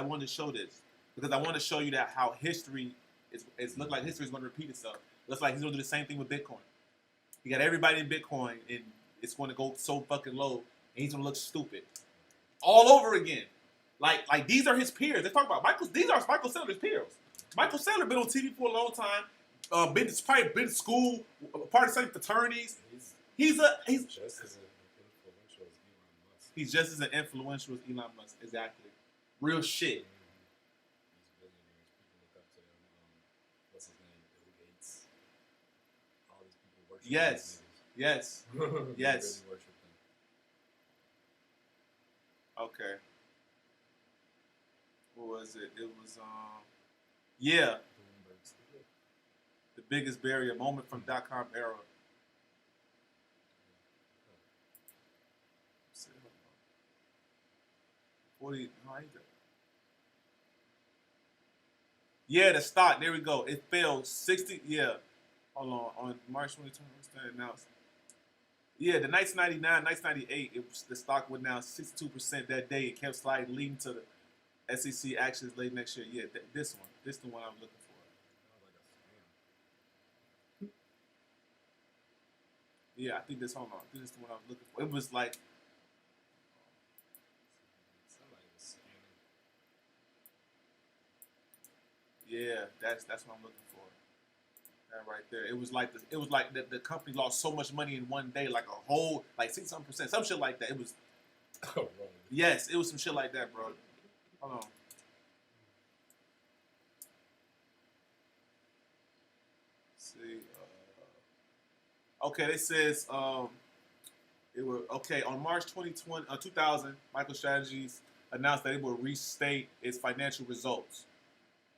want to show this because I want to show you that how history is look like history is going to repeat itself. Looks like he's going to do the same thing with Bitcoin. He got everybody in Bitcoin, and it's going to go so fucking low, and he's going to look stupid all over again. Like these are his peers. They talk about these are Michael Saylor's peers. Michael Saylor been on TV for a long time. Probably been to school, part of the same fraternities. He's just as influential as Elon Musk. He's just as influential as Elon Musk. Exactly. Real shit. These billionaires, people look up to them. What's his name? Bill Gates. All these people worship Yes. Yes. Yes. Really worship them. Okay. What was it? It was yeah. The biggest barrier moment from .com era. 40. Yeah, the stock. There we go. It fell 60. Yeah. Hold on March 2020. Announced. Yeah, the 1999, 1998. The stock went down 62% that day. It kept sliding, leading to the SEC actions late next year. Yeah, this one. This is the one I'm looking for. Yeah, I think this. Hold on. This is the one I was looking for. It was like. Somebody was scamming. Yeah, that's what I'm looking for. That right there. It was like the company lost so much money in one day, like a whole 60% some shit like that. It was. Oh, right. Yes, it was some shit like that, bro. Hold on. see. Okay, it says it will. Okay, on March 2000, MicroStrategy announced that it will restate its financial results,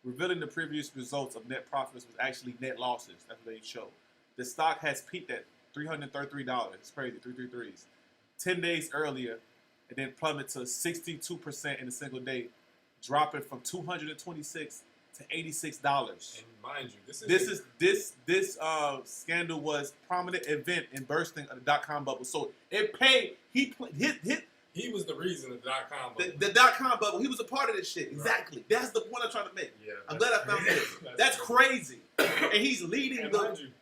revealing the previous results of net profits was actually net losses. That's what they showed. The stock has peaked at $333. It's crazy, 333s. 10 days earlier, and then plummeted to 62% in a single day, dropping from 226 to $86. And mind you, This scandal was prominent event in bursting of the dot-com bubble. So it paid. He was the reason of the dot-com bubble. The dot-com bubble. He was a part of this shit. Exactly. Right. That's the point I'm trying to make. Yeah, I'm glad I found this. That's crazy. And he's leading and mind you,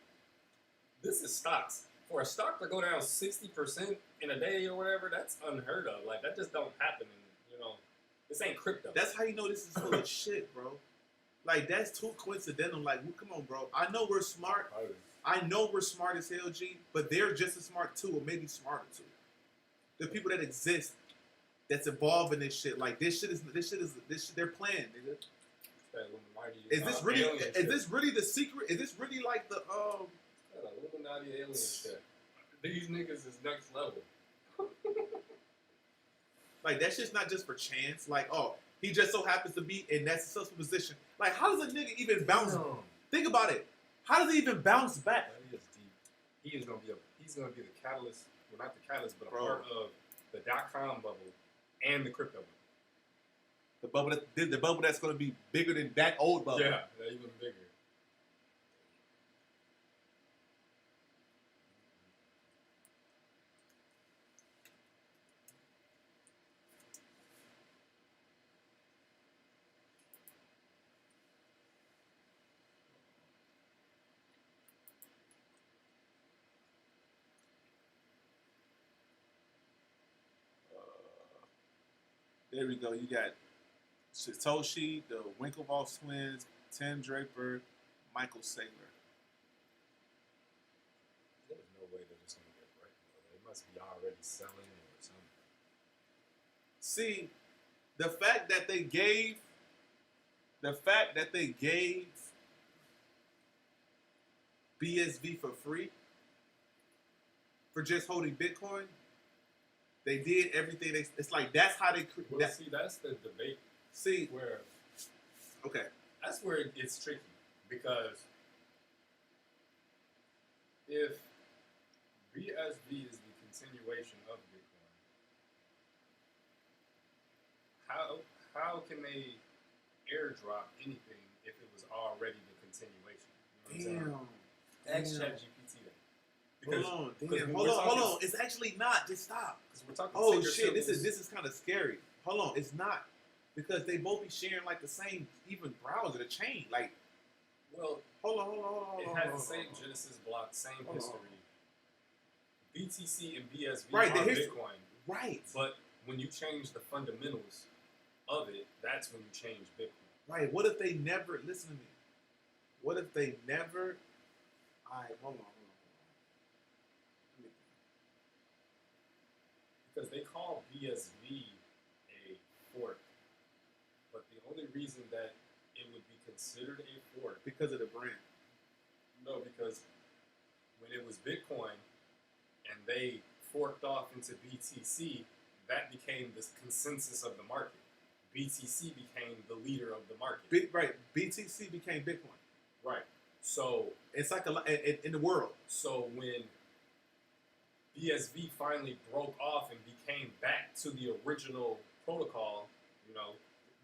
this is stocks. For a stock to go down 60% in a day or whatever, that's unheard of. Like, that just don't happen. And, this ain't crypto. That's how you know this is full of shit, bro. Like, that's too coincidental. Like, well, come on, bro. I know we're smart. I know we're smart as hell, G, but they're just as smart too, or maybe smarter too. The people that exist, that's involved in this shit. Like, this shit. They're playing, nigga. Is this really the secret? Is this really like the Illuminati alien shit? These niggas is next level. Like, that shit's not just for chance. Like, oh, he just so happens to be in that successful position. Like, how does a nigga even bounce? Think about it. How does he even bounce back? He is gonna be the catalyst. Well, not the catalyst, but a part of the dot-com bubble and the crypto bubble. The bubble that's gonna be bigger than that old bubble. Yeah, even bigger. There we go. You got Satoshi, the Winklevoss twins, Tim Draper, Michael Saylor. There's no way they're just going to get right. They must be already selling or something. See, the fact that they gave BSV for free for just holding Bitcoin. They did everything. It's like that's how they. Well, see, that's the debate. See, where. Okay. That's where it gets tricky because if BSV is the continuation of Bitcoin, how can they airdrop anything if it was already the continuation? You know what I'm saying? Ask ChatGPT that. Hold on. It's actually not. Just stop. We're talking oh shit! This is kind of scary. Hold on, it's not because they both be sharing like the same even browser, the chain. Like, well, hold on. It has the same Genesis block, same history. BTC and BSV are Bitcoin, right? But when you change the fundamentals of it, that's when you change Bitcoin. Right. What if they never listen to me? What if they never? All right, hold on. Because they call BSV a fork, but the only reason that it would be considered a fork because of the brand. No, because when it was Bitcoin and they forked off into BTC, that became the consensus of the market. BTC became the leader of the market. Right. BTC became Bitcoin. Right. So it's like in the world. So when BSV finally broke off and became back to the original protocol,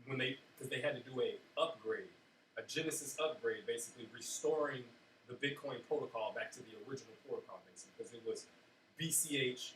because they had to do a Genesis upgrade, basically restoring the Bitcoin protocol back to the original protocol, basically, because it was BCH,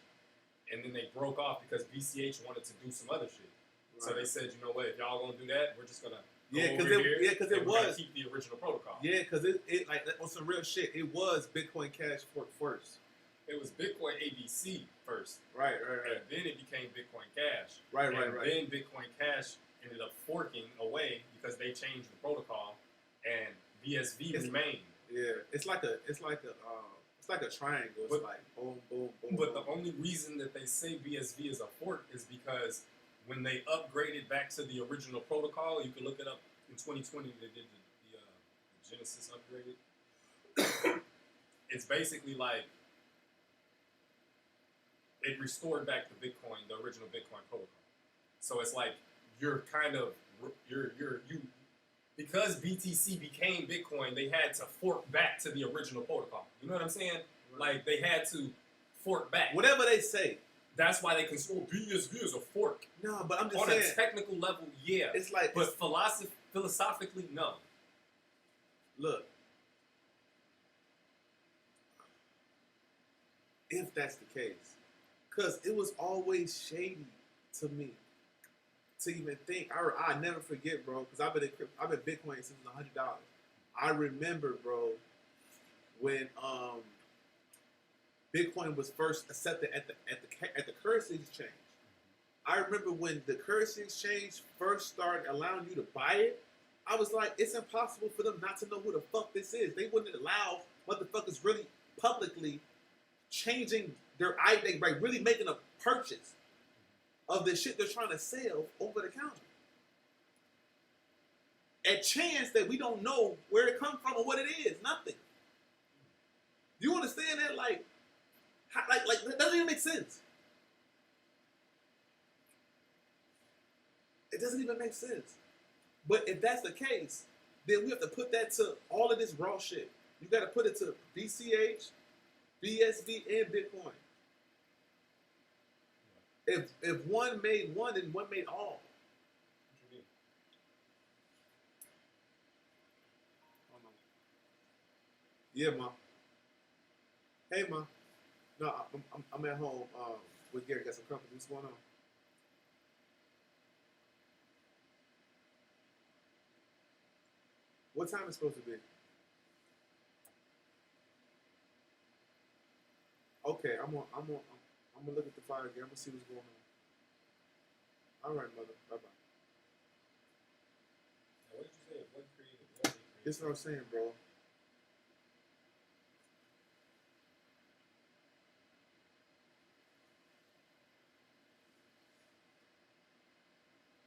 and then they broke off because BCH wanted to do some other shit. Right. So they said, you know what, if y'all gonna do that, we're just gonna because it was keep the original protocol. Yeah, because it like on some real shit, it was Bitcoin Cash fork first. It was Bitcoin ABC first. Right. And then it became Bitcoin Cash. Right. Then Bitcoin Cash ended up forking away because they changed the protocol, and BSV remained. Yeah, it's like a triangle. It's like boom, boom, boom. But the only reason that they say BSV is a fork is because when they upgraded back to the original protocol, you can look it up in 2020. They did the Genesis upgrade. it's basically like it restored back the Bitcoin, the original Bitcoin protocol. So it's like you're kind of you because BTC became Bitcoin, they had to fork back to the original protocol. You know what I'm saying? Right. Like they had to fork back. Whatever they say. That's why they control BSV as a fork. No, but I'm just on saying. On a technical level, yeah. It's like, but philosophically, no. Look, if that's the case, because it was always shady to me to even think. I never forget, bro, because I've been Bitcoin since it was $100. I remember, bro, when Bitcoin was first accepted at the currency exchange. I remember when the currency exchange first started allowing you to buy it. I was like, it's impossible for them not to know who the fuck this is. They wouldn't allow motherfuckers really publicly changing their ID, like really making a purchase of the shit they're trying to sell over the counter. At chance that we don't know where it comes from or what it is, nothing. Do you understand that? Like that doesn't even make sense. It doesn't even make sense. But if that's the case, then we have to put that to all of this raw shit. You got to put it to BCH, BSV, and Bitcoin. If one made one, then one made all. Yeah, Ma. Hey, Ma. No, I'm at home with Gary. Got some company. What's going on? What time is it supposed to be? Okay, I'm gonna look at the file again. I'm gonna see what's going on. All right, mother. Bye bye. What did you say? What created? This is what I'm saying, bro.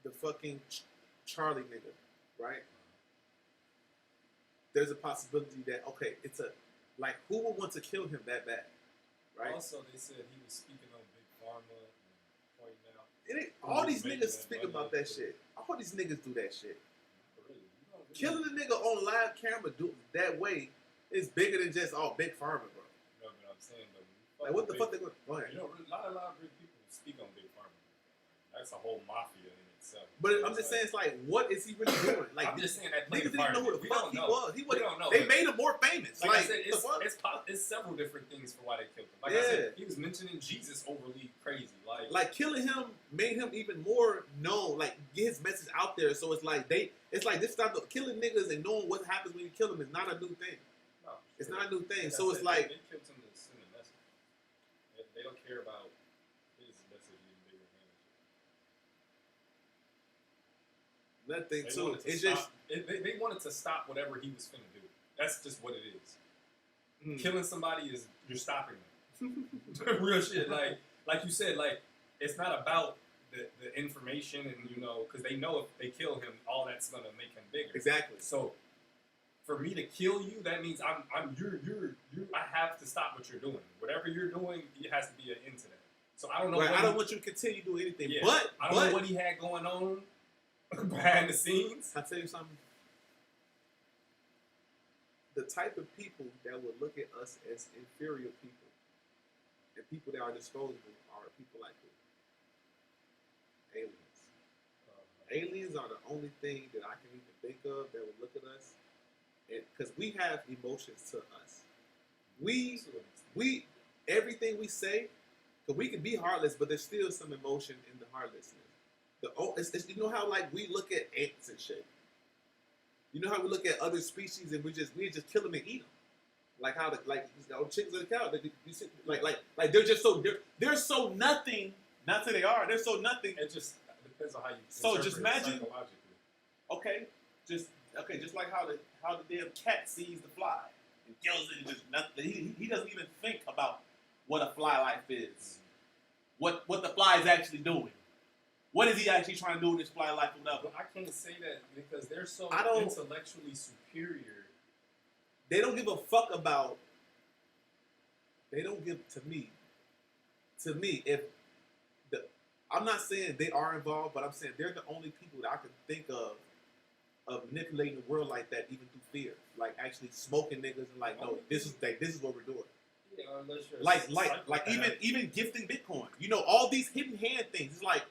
The fucking Charlie nigga, right? There's a possibility that, okay, it's a, like, who would want to kill him that bad, right? Also, they said he was speaking on Big Pharma and pointing out. All these niggas speak about that shit. All these niggas do that shit. Really. Killing a nigga on live camera that way is bigger than just, Big Pharma, bro. No, but I'm saying, though. Like, what the fuck they going to do? You know, a lot of big people speak on Big Pharma. That's a whole mafia in itself. But I'm just saying, it's like, what is he really doing? Like, I'm just saying that niggas didn't know who the fuck he was. We don't know. They made him more famous. Like I said, it's several different things for why they killed him. Like I said, he was mentioning Jesus overly crazy. Like killing him made him even more known. Like, get his message out there. So it's like this stuff. Killing niggas and knowing what happens when you kill them is not a new thing. No, it's not a new thing. So it's like they killed him to send a message. They don't care about his message being bigger than nothing too. It's just they wanted to stop whatever he was finna do. That's just what it is. Killing somebody is you're stopping them. Real shit. Like you said, like it's not about the information and because they know if they kill him, all that's gonna make him bigger. Exactly. So for me to kill you, that means I have to stop what you're doing. Whatever you're doing, it has to be an end to that. So I don't know. I don't want you to continue doing anything. Yeah, but I don't know what he had going on behind the scenes. I'll tell you something. The type of people that would look at us as inferior people and people that are disposable are people like who? Aliens. Aliens are the only thing that I can even think of that would look at us, because we have emotions to us. We everything we say, because we can be heartless, but there's still some emotion in the heartlessness. You know how like we look at ants and shit. You know how we look at other species and we just kill them and eat them. Like how chickens and the cow. Like they're just they're so nothing. Not that they are. They're so nothing. It just depends on how you. So just imagine. Okay, just like how the damn cat sees the fly and kills it. And just nothing. He doesn't even think about what a fly life is. What the fly is actually doing. What is he actually trying to do in this fly life or whatever? I can't say that because they're so intellectually superior. They don't give a fuck about they don't give to me. To me, if the I'm not saying they are involved, but I'm saying they're the only people that I can think of manipulating the world like that, even through fear, like actually smoking niggas and like, no, this is what we're doing. Yeah, unless you're Like even gifting Bitcoin. You know, all these hidden hand things. It's like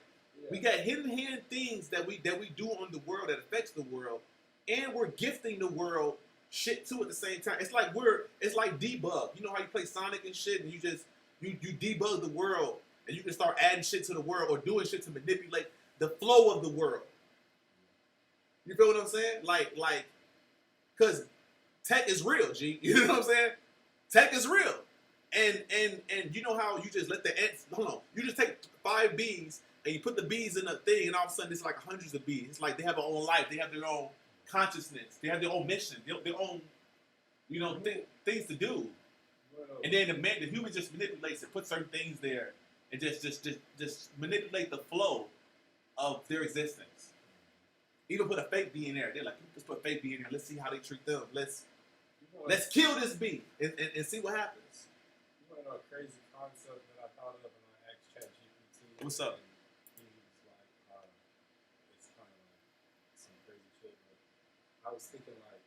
we got hidden hand things that we do on the world that affects the world, and we're gifting the world shit too at the same time. It's like debug. You know how you play Sonic and shit, and you debug the world, and you can start adding shit to the world or doing shit to manipulate the flow of the world. You feel what I'm saying? Like, cause tech is real, G. You know what I'm saying? Tech is real. And you know how you just let the ants, hold on, you just take 5 bees and you put the bees in a thing and all of a sudden it's like hundreds of bees. It's like they have their own life, they have their own consciousness, they have their own mission, their own, you know, things to do. And then the human just manipulates it, put certain things there, and just manipulate the flow of their existence. Even put a fake bee in there. They're like, let's put a fake bee in there. Let's see how they treat them. Let's kill this bee and see what happens. You want to know a crazy concept that I thought of when I asked ChatGPT? What's up? And he was like, it's kind of like some crazy shit. But I was thinking like,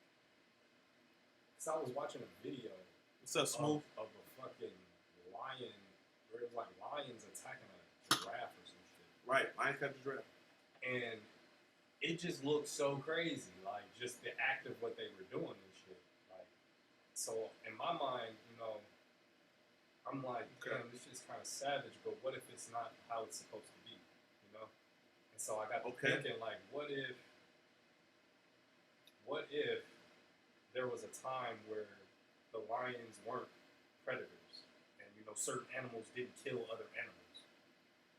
because I was watching a video. What's up, Smooth? Of a fucking lion, where it was like lions attacking a giraffe or some shit. Right, lions got the giraffe. And it just looked so crazy, like just the act of what they were doing and shit. Like, so in my mind, you know, I'm like, damn, this shit's kind of savage, but what if it's not how it's supposed to be, you know? And so I got to thinking, like, what if there was a time where the lions weren't predators, and you know, certain animals didn't kill other animals,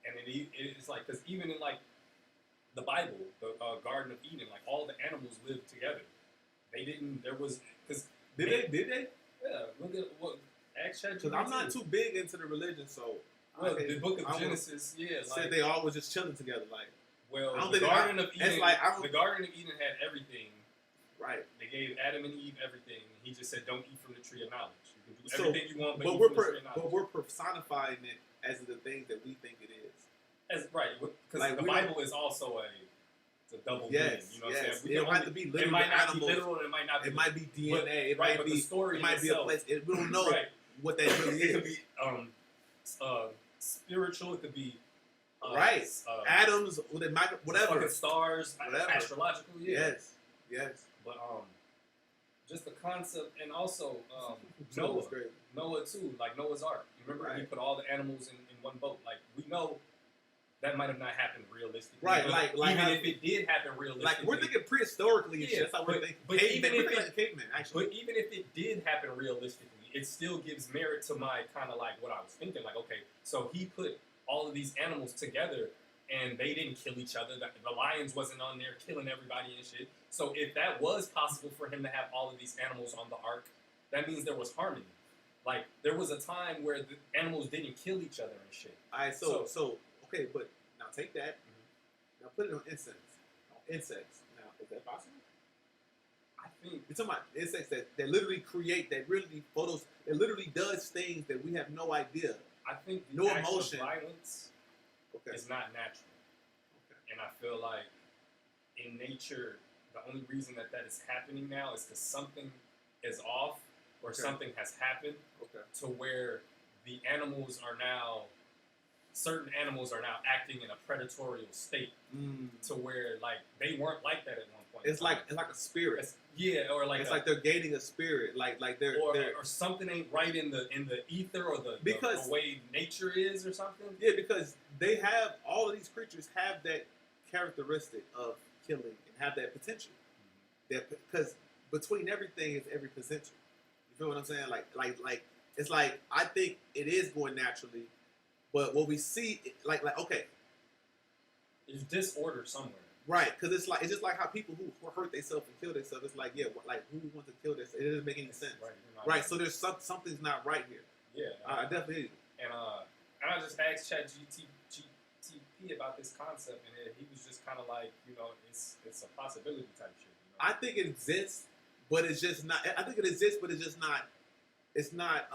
and it's like, because even in like the Bible, the Garden of Eden, like all the animals lived together. They didn't. There was because did they? Yeah. Look at what Acts chapter. Because I'm not too big into the religion, so the Book of Genesis, said they all was just chilling together, like. Well, I don't the think Garden of Eden. the Garden of Eden had everything. Right. They gave Adam and Eve everything. He just said, "Don't eat from the tree of knowledge. You can do everything you want, but eat from the tree of knowledge." But we're personifying it as the things that we think it is. Right, because like, the Bible is also it's a double meaning. You know what I'm saying? It don't have to be literal. It might not animals. be literal. It might not be. It might be DNA. But, it right, might but be the story. It might itself, be a place. We don't know what that really is. It could be spiritual. It could be atoms, whatever. Fucking stars, astrological. Yeah. Yes. But just the concept, and also Noah too, like Noah's Ark. You remember he put all the animals in one boat. Like we know that might have not happened realistically. Right, like even if it did happen realistically. Like we're thinking prehistorically and shit. That's how we're thinking. But even if it did happen realistically, it still gives merit to my kind of like what I was thinking. Like, okay, so he put all of these animals together and they didn't kill each other. The lions wasn't on there killing everybody and shit. So if that was possible for him to have all of these animals on the ark, that means there was harmony. Like, there was a time where the animals didn't kill each other and shit. All right, so okay, but now take that, now put it on insects. Now, is that possible? I think you're talking about insects that literally create, that literally does things that we have no idea. I think no emotion. Violence is not natural. Okay. And I feel like in nature, the only reason that is happening now is because something is off or something has happened to where the animals are now, certain animals are now acting in a predatory state to where like they weren't like that at one point. It's like a spirit. Or like it's like they're gaining a spirit, like they're or something ain't right in the ether or the way nature is or something. Yeah, because they have all of these creatures have that characteristic of killing and have that potential. Because between everything is every potential. You feel what I'm saying? Like it's like I think it is going naturally, but what we see like okay, there's disorder somewhere. Right, because it's just like how people who hurt themselves and kill themselves. It's like like who wants to kill this? It doesn't make any sense. Right. So there's something's not right here. Yeah, I definitely hear you. And I just asked ChatGPT about this concept, and he was just kind of like, you know, it's a possibility type shit. You know? I think it exists, but it's just not. I think it exists, but it's just not. It's not.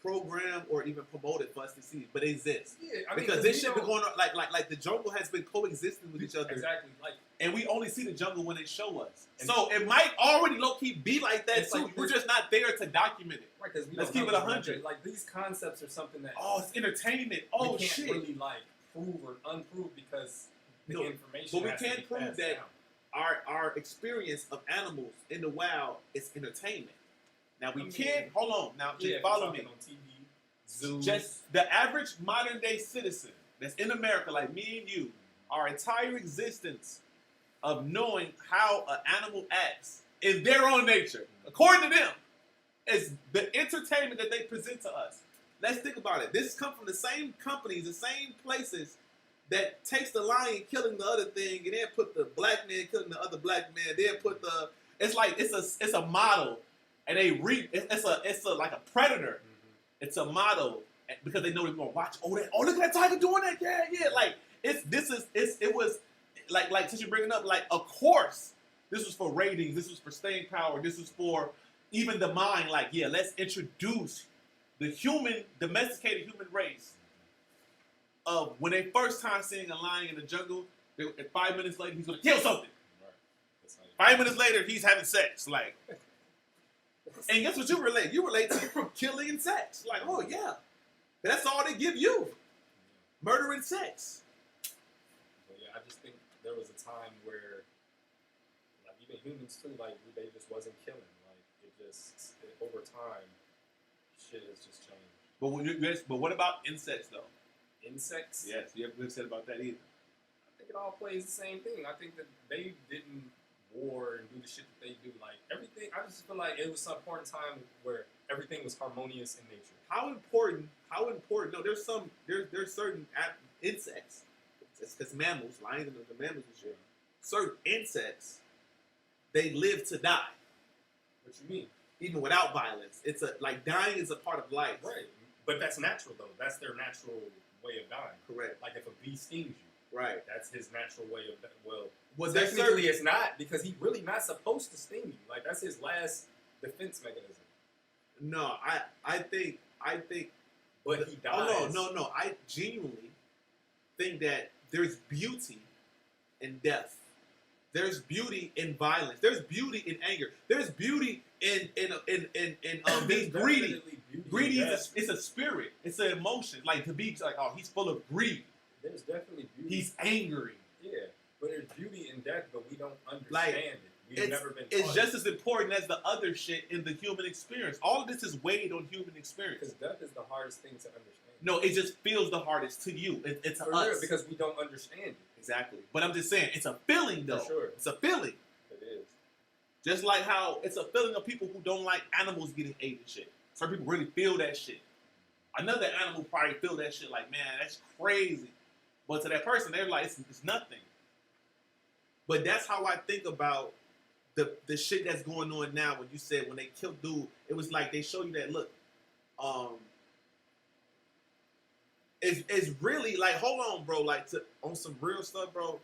programmed or even promoted for us to see, but it exists. Yeah, I mean, Because this shit been going on, like the jungle has been coexisting with each other. Exactly. Like, and we only see the jungle when they show us. And So it might already low-key be like that too. Like We're just not there to document it. Right, because let's keep it 100. Like, these concepts are something that it's entertainment. Oh, we can't shit. really like prove or unprove because the information. But we has can't to be prove passed that down. our experience of animals in the wild is entertainment. Now we can't. Hold on. Now just follow me. On TV, zoos. Just the average modern day citizen that's in America, like me and you, our entire existence of knowing how an animal acts in their own nature, according to them, is the entertainment that they present to us. Let's think about it. This comes from the same companies, the same places that takes the lion killing the other thing, and then put the black man killing the other black man. Then put the it's a model, and it's a like a predator. Mm-hmm. It's a model because they know they're gonna watch. Oh, look at that tiger doing that. Yeah. Like it was like since you're bringing up, like, of course this was for ratings. This was for staying power. This was for even the mind. Like, yeah, let's introduce the domesticated human race of when they first time seeing a lion in the jungle. 5 minutes later, he's gonna kill something. Right. 5 minutes later, he's having sex. Like, and guess what you relate? You relate to killing and sex. Like, oh yeah, that's all they give you: murder and sex. Well, yeah, I just think there was a time where, like, even humans too, like, they just wasn't killing. Like, over time, shit has just changed. But what about insects though? Insects? Yes, you haven't said about that either. I think it all plays the same thing. I think that they didn't war and do the shit that they do. Like, everything, I just feel like it was some important time where everything was harmonious in nature. How important, no, there's certain insects, it's because mammals, lions and the mammals and shit, certain insects, they live to die. What you mean? Even without violence. Like, dying is a part of life. Right. But that's natural, though. That's their natural way of dying. Correct. Like, if a bee stings you, right, that's his natural way of dying. Well, technically it's not, because he's really not supposed to sting you. Like, that's his last defense mechanism. No, I think. But he dies. Oh no! I genuinely think that there's beauty in death. There's beauty in violence. There's beauty in anger. There's beauty in being greedy. Greedy it's a spirit. It's an emotion. Like, to be like, oh, he's full of greed. There's definitely beauty. He's angry. Yeah, but there's beauty in death, but we don't understand like, it. We've never been taught. It's just as important as the other shit in the human experience. All of this is weighed on human experience. Because death is the hardest thing to understand. No, it just feels the hardest to you. It's to us. Because we don't understand it. Exactly. But I'm just saying, it's a feeling, though. For sure. It's a feeling. It is. Just like how it's a feeling of people who don't like animals getting ate and shit. Some people really feel that shit. Another animal probably feel that shit like, man, that's crazy. But to that person, they're like, it's nothing. But that's how I think about the shit that's going on now. When you said when they killed dude, it was like they show you that, look, it's really like, hold on, bro, like on some real stuff, bro.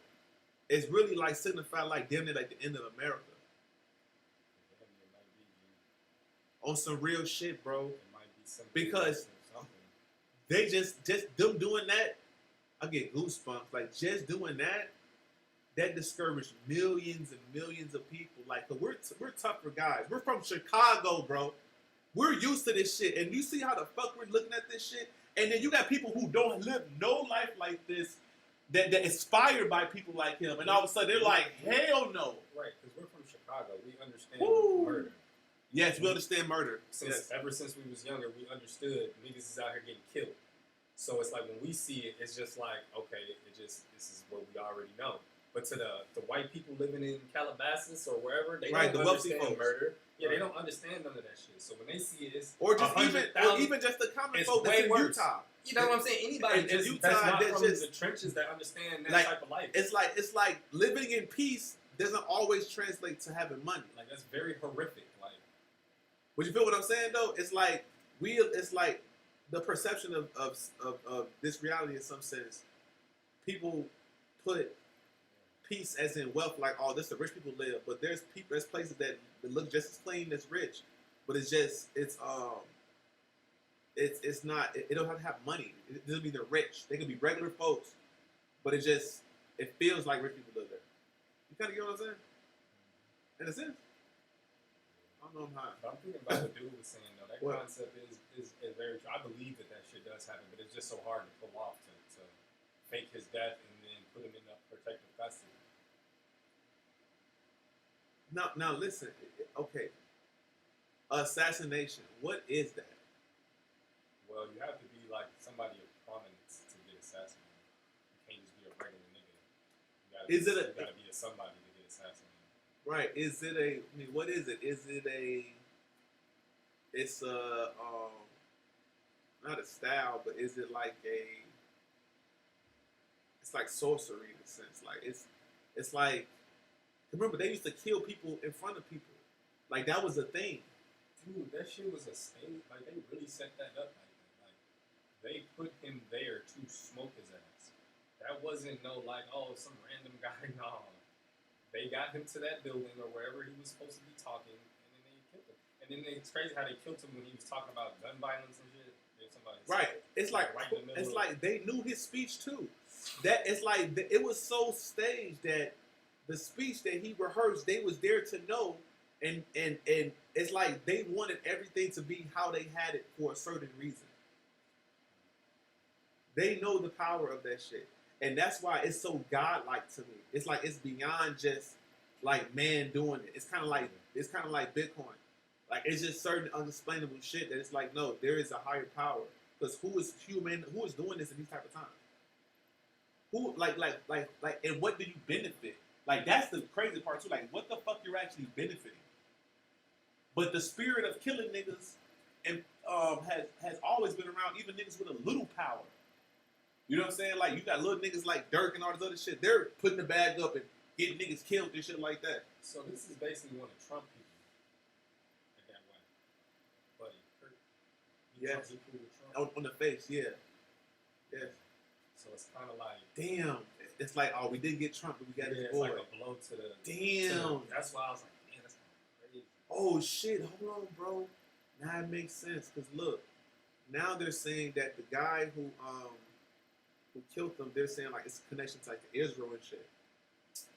It's really like signifying like damn near like the end of America. On some real shit, bro. Because they just them doing that, I get goosebumps. Like, just doing that discouraged millions and millions of people. Like, cause we're tougher guys. We're from Chicago, bro. We're used to this shit. And you see how the fuck we're looking at this shit? And then you got people who don't live no life like this, that inspired by people like him. And all of a sudden, they're like, hell no. Right, because we're from Chicago. We understand murder. Yes, we understand murder. Ever since we was younger, we understood niggas is out here getting killed. So it's like when we see it, it's just like, okay, this is what we already know. But to the white people living in Calabasas or wherever, they don't understand murder. Yeah, they don't understand none of that shit. So when they see it, it's or even just the common folk that's in Utah. You know what I'm saying? Anybody in Utah that's not from the trenches that understand that type of life. It's like living in peace doesn't always translate to having money. Like, that's very horrific. Like, but you feel what I'm saying though? It's like the perception of this reality in some sense. People put peace as in wealth, like, oh, this is the rich people live, but there's places that look just as clean as rich, but it's it's not. It don't have to have money. It doesn't mean they're rich. They could be regular folks, but it feels like rich people live there. You kind of get what I'm saying? In a sense. I don't know how. But I'm thinking about what dude was saying though. That What? concept is very true. I believe that shit does happen, but it's just so hard to pull off to fake his death and then put him in a protective custody. Now listen. Okay. Assassination. What is that? Well, you have to be like somebody of prominence to get assassinated. You can't just be a regular nigga. You gotta be a somebody to get assassinated. Right? Is it a? I mean, what is it? Is it a? It's a not a style, but is it like a? It's like sorcery in a sense. Like it's like. Remember, they used to kill people in front of people. Like that was a thing. Dude, that shit was a stage. Like they really set that up like that. Like they put him there to smoke his ass. That wasn't no like, oh, some random guy. No, they got him to that building or wherever he was supposed to be talking, and then they killed him. And then it's crazy how they killed him when he was talking about gun violence and shit. Right. It's like right in the middle it's like they knew his speech too. That it's like it was so staged that the speech that he rehearsed, they was there to know, and it's like they wanted everything to be how they had it for a certain reason. They know the power of that shit, and that's why it's so godlike to me. It's like it's beyond just like man doing it. It's kind of like Bitcoin. Like it's just certain unexplainable shit that it's like no, there is a higher power. Because who is human? Who is doing this in these type of times? Who like and what do you benefit? Like that's the crazy part too. Like what the fuck you're actually benefiting? But the spirit of killing niggas and has always been around. Even niggas with a little power. You know what I'm saying? Like you got little niggas like Dirk and all this other shit. They're putting the bag up and getting niggas killed and shit like that. So this is basically one of Trump people. Like that way. Buddy, Kirk. Yes. He cool with Trump. On the face, yeah. Yes. So it's kind of like damn. It's like, oh, we didn't get Trump, but we got his it's boy. like a blow to the. Damn. That's why I was like, man, that's kind of crazy. Oh shit! Hold on, bro. Now it makes sense because look, now they're saying that the guy who killed them, they're saying like it's a connection to like Israel and shit.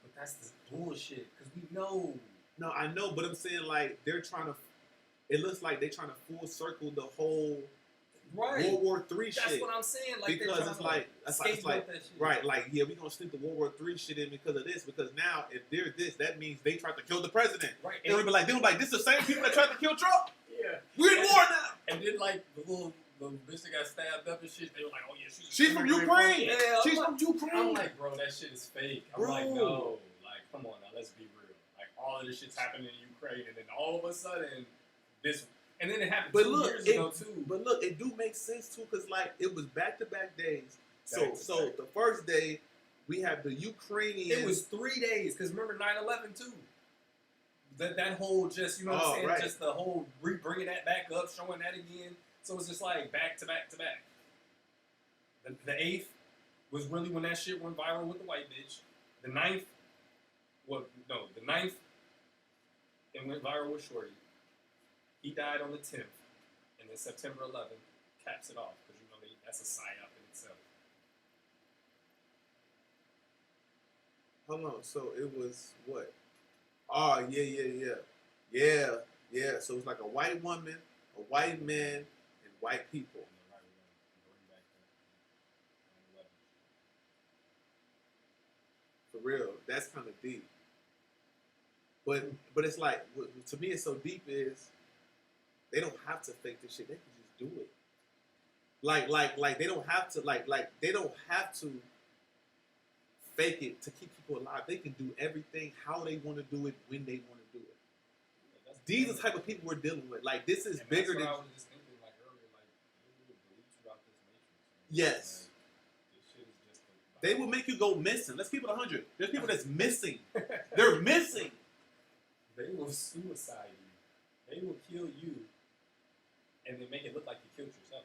But that's the bullshit because we know. No, I know, but I'm saying like they're trying to. It looks like they're trying to full circle the whole. Right. World War III shit. That's what I'm saying. Like because it's like that shit. Right, like yeah, we're gonna sneak the World War III shit in because of this. Because now if they're this, that means they tried to kill the president. Right. And they'll be like, this is the same people that tried to kill Trump. Yeah. We're in war now. And then like the little bitch that got stabbed up and shit, they were like, oh yeah, she's from Ukraine. Yeah, she's from Ukraine. I'm like, bro, that shit is fake. I'm like, no, like, come on now, let's be real. Like all of this shit's happening in Ukraine, and then all of a sudden, this. And then it happened 2 years ago too. But look, it do make sense too, because like it was back-to-back days. So Back-to-back. The first day we have the Ukrainian. It was 3 days because remember 9/11 too. That whole just you know what I'm saying, right. just the whole bringing that back up, showing that again. So it's just like back to back to back. The 8th was really when that shit went viral with the white bitch. The 9th, the 9th, it went viral with Shorty. He died on the 10th, and then September 11th caps it off because you know that's a psyop in itself. Hold on, so it was what? Oh yeah. So it's like a white woman, a white man, and white people. For real, that's kind of deep. But it's like to me, it's so deep is. They don't have to fake this shit. They can just do it. Like they don't have to they don't have to fake it to keep people alive. They can do everything how they want to do it when they want to do it. Yeah, these are the type of people we're dealing with. Like this is bigger than. I was just thinking like earlier, like they will delete you out this matrix. Yes. Like, this shit is just. They will make you go missing. Let's keep it 100. There's people that's missing. They're missing. They will suicide you. They will kill you. And they make it look like you killed yourself.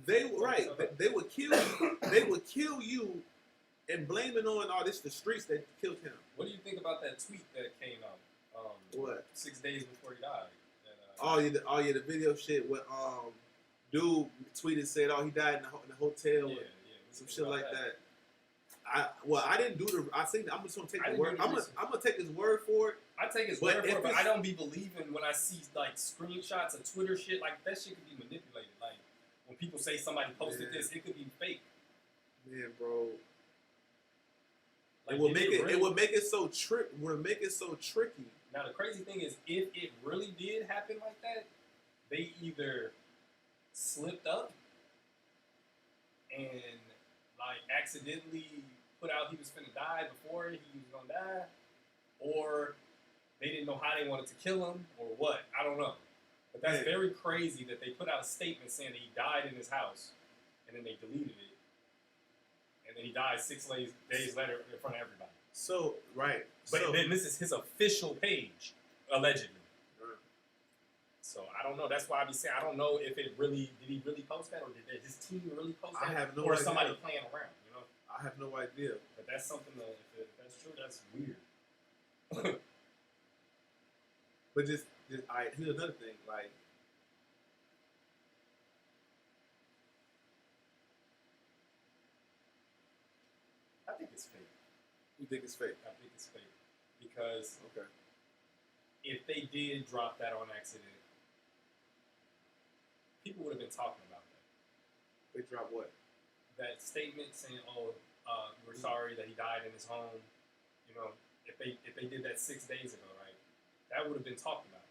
They would kill you. They would kill you, and blame it on this the streets that killed him. What do you think about that tweet that came out? What? 6 days before he died. The video shit with dude tweeted said, "Oh, he died in the hotel." Yeah, some shit like that. I didn't do the. I think I'm just gonna take the word. I'm gonna take his word for it. I take his word for it, but I don't be believing when I see like screenshots of Twitter shit. Like that shit could be manipulated. Like when people say somebody posted this, it could be fake. Man, bro. Like, it would make it so tricky. Now the crazy thing is, if it really did happen like that, they either slipped up and like accidentally put out he was finna die before he was gonna die, or they didn't know how they wanted to kill him, or what. I don't know. But that's very crazy that they put out a statement saying that he died in his house, and then they deleted it. And then he died 6 days later in front of everybody. So, right. But then this is his official page, allegedly. Right. So, I don't know. That's why I be saying, I don't know if it really, did he really post that? Or did his team really post that? I have no idea. Or idea. somebody playing around, you know? I have no idea. But that's something that, if that's true, that's weird. But just here's another thing. Like, I think it's fake. you think it's fake? I think it's fake. Because okay, if they did drop that on accident, people would have been talking about that. they drop what? That statement saying, "Oh, we're sorry that he died in his home." You know, if they did that 6 days ago, right? That would have been talked about,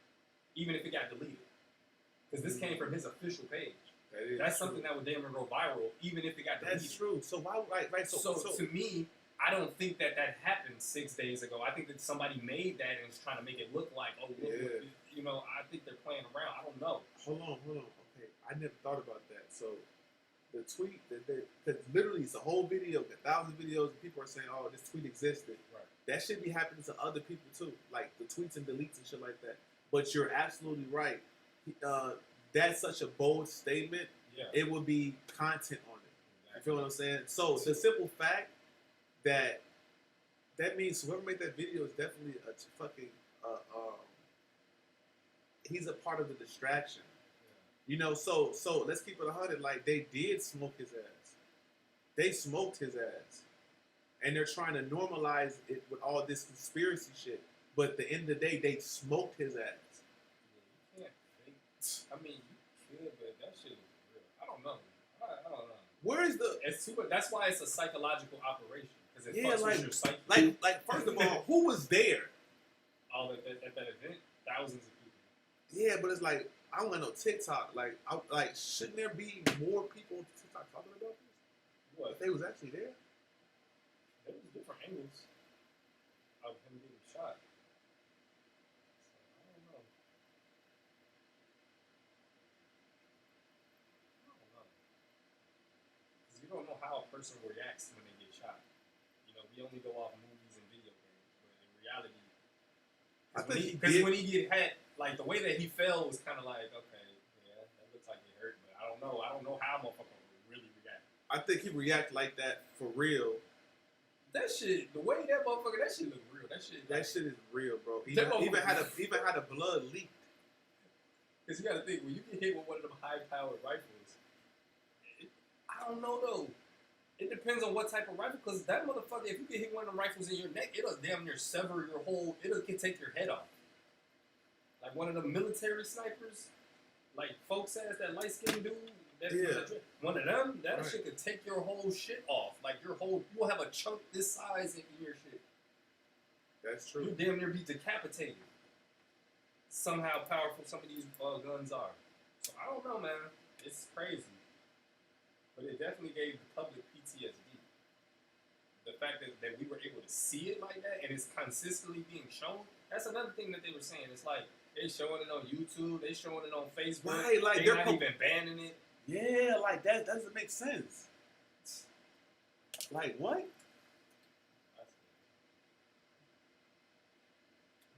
even if it got deleted, because this came from his official page. That's true. Something that would damn near go viral, even if it got deleted. That's true. So why, right? So to me, I don't think that happened 6 days ago. I think that somebody made that and is trying to make it look like, oh, look, you know, I think they're playing around. I don't know. Hold on. Okay, I never thought about that. So the tweet because literally it's a whole video, 1,000 videos, and people are saying, oh, this tweet existed. Right. That should be happening to other people too, like the tweets and deletes and shit like that. But you're absolutely right. That's such a bold statement. Yeah. It would be content on it. Exactly. You feel what I'm saying? So the simple fact that means whoever made that video is definitely a fucking he's a part of the distraction. You know, so let's keep it 100. Like, they did smoke his ass. They smoked his ass. And they're trying to normalize it with all this conspiracy shit. But at the end of the day, they smoked his ass. Yeah, you can't fake. I mean, you could, but that shit is real. I don't know. I don't know. Where is the... It's super, that's why it's a psychological operation. Because it fucks with your psyche. Like, first of all, who was there? All at that event? Thousands of people. Yeah, but it's like... I don't got no TikTok. Like, shouldn't there be more people on TikTok talking about this? What? If they was actually there? There was different angles of him getting shot. So, I don't know. Because you don't know how a person reacts when they get shot. You know, we only go off movies and video games, but in reality, because when he get hit, like the way that he fell was kind of like, okay, yeah, that looks like it hurt, but I don't know how a motherfucker would really react. I think he reacted like that for real. That shit, the way that motherfucker, that shit look real. That shit is real, bro. Even had a blood leak. Because you got to think, when you get hit with one of them high-powered rifles, I don't know though. It depends on what type of rifle. Because that motherfucker, if you get hit one of them rifles in your neck, it'll damn near sever your whole. It'll take your head off. Like one of the military snipers, like folks ass, that light skinned dude. One of them, that shit could take your whole shit off. Like you will have a chunk this size in your shit. That's true. You damn near be decapitated. Somehow powerful some of these guns are. So I don't know, man. It's crazy. But it definitely gave the public PTSD. The fact that we were able to see it like that and it's consistently being shown, that's another thing that they were saying. It's like, they showing it on YouTube, they showing it on Facebook, right, like they're not even banning it. Yeah, like that doesn't make sense. Like what?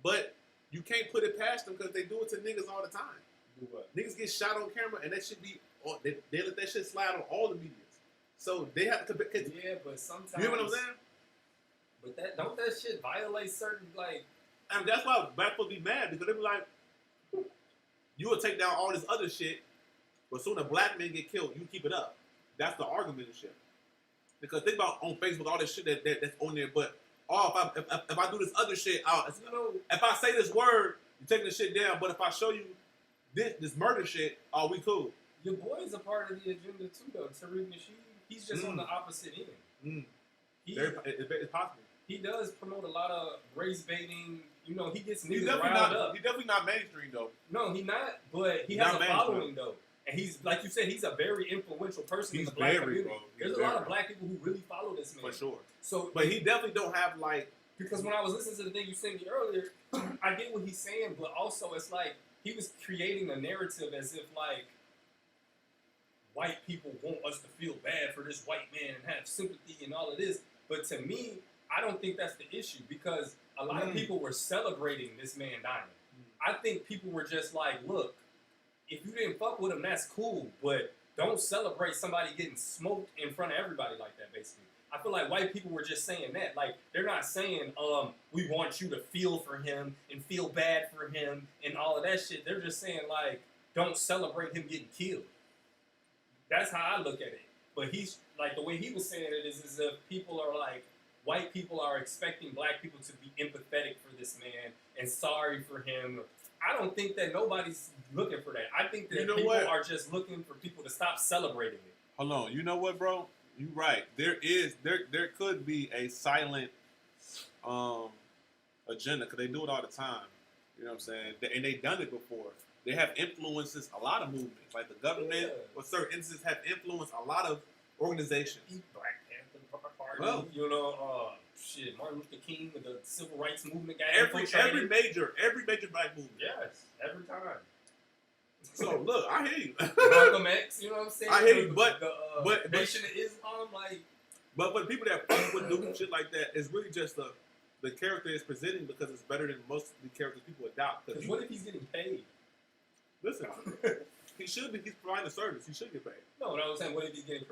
But you can't put it past them because they do it to niggas all the time. Do what? Niggas get shot on camera and that should be, they let that shit slide on all the medias. So they have to, yeah, but sometimes, you know what I'm saying? But don't that shit violate certain, like, I mean, that's why black folks be mad because they be like, you will take down all this other shit But soon a black man get killed, you keep it up. That's the argument and shit. Because think about on Facebook all this shit that's on there, but if I do this other shit, if I say this word, you taking the shit down. But if I show you this murder shit, we cool. Your boy is a part of the agenda too, though. Tariq Nasheed, he's just on the opposite end. It's possible. He does promote a lot of race baiting. You know, he gets niggas He's riled up. He's definitely not mainstream though. No, he's not. But he has a following though, and he's like you said, he's a very influential person in the black community. There's a lot of black people who really follow this man. For sure. So, but he definitely don't have like. Because when I was listening to the thing you sent me earlier, I get what he's saying, but also it's like he was creating a narrative as if like white people want us to feel bad for this white man and have sympathy and all of this. But to me, I don't think that's the issue because a lot of people were celebrating this man dying. I think people were just like, look, if you didn't fuck with him, that's cool, but don't celebrate somebody getting smoked in front of everybody like that, basically. I feel like white people were just saying that. Like, they're not saying, we want you to feel for him and feel bad for him and all of that shit. They're just saying, like, don't celebrate him getting killed. That's how I look at it. But he's, like, the way he was saying it is as if people are like, white people are expecting black people to be empathetic for this man and sorry for him. I don't think that nobody's looking for that. I think that people are just looking for people to stop celebrating it. Hold on. You know what, bro? You're right. There could be a silent agenda because they do it all the time. You know what I'm saying? And they've done it before. They have influences a lot of movements. Like the government or certain instances have influenced a lot of organizations. Black Panther Party, you know, Martin Luther King with the civil rights movement. Every major black movement. Yes, every time. So look, I hear you. Malcolm X, you know what I'm saying? I hear you, but Nation of Islam, like. But for the people that fuck with doing shit like that, it's really just the character is presenting because it's better than most of the characters people adopt. Because what if he's getting paid? Listen, he should be. He's providing a service. He should get paid. No, what I was saying, what if he's getting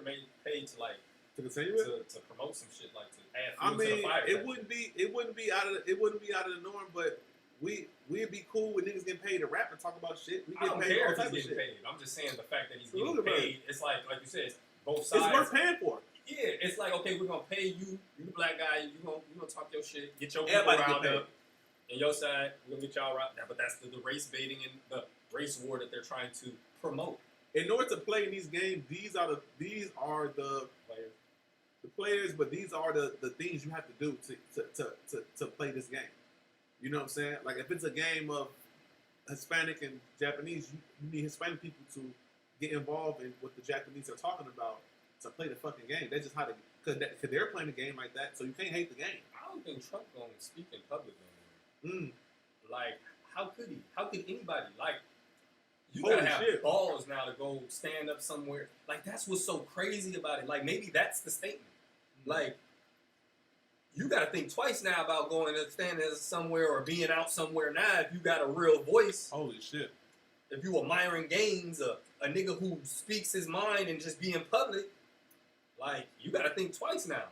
paid to like to continue it to promote some shit, like to add fuel to the fire? It wouldn't be out of the norm, but. We'd be cool with niggas getting paid to rap and talk about shit. We I don't care if he's getting paid. I'm just saying the fact that he's getting paid. It's like you said, it's both sides. It's worth paying for. Yeah, it's like, okay, we're gonna pay you. You the black guy. You gonna talk your shit. Get your people riled up. And your side, we're gonna get y'all riled up. But that's the race baiting and the race war that they're trying to promote. In order to play in these games, these are the players, but these are the things you have to do to play this game. You know what I'm saying? Like, if it's a game of Hispanic and Japanese, you need Hispanic people to get involved in what the Japanese are talking about to play the fucking game. That's just how because they're playing the game like that, so you can't hate the game. I don't think Trump gonna speak in public no more. Like, how could he? How could anybody? Like, you gotta have balls now to go stand up somewhere. Like, that's what's so crazy about it. Like, maybe that's the statement. Like, you got to think twice now about going and standing somewhere or being out somewhere now if you got a real voice. Holy shit. If you a Myron Gaines, a nigga who speaks his mind and just be in public, like, you got to think twice now.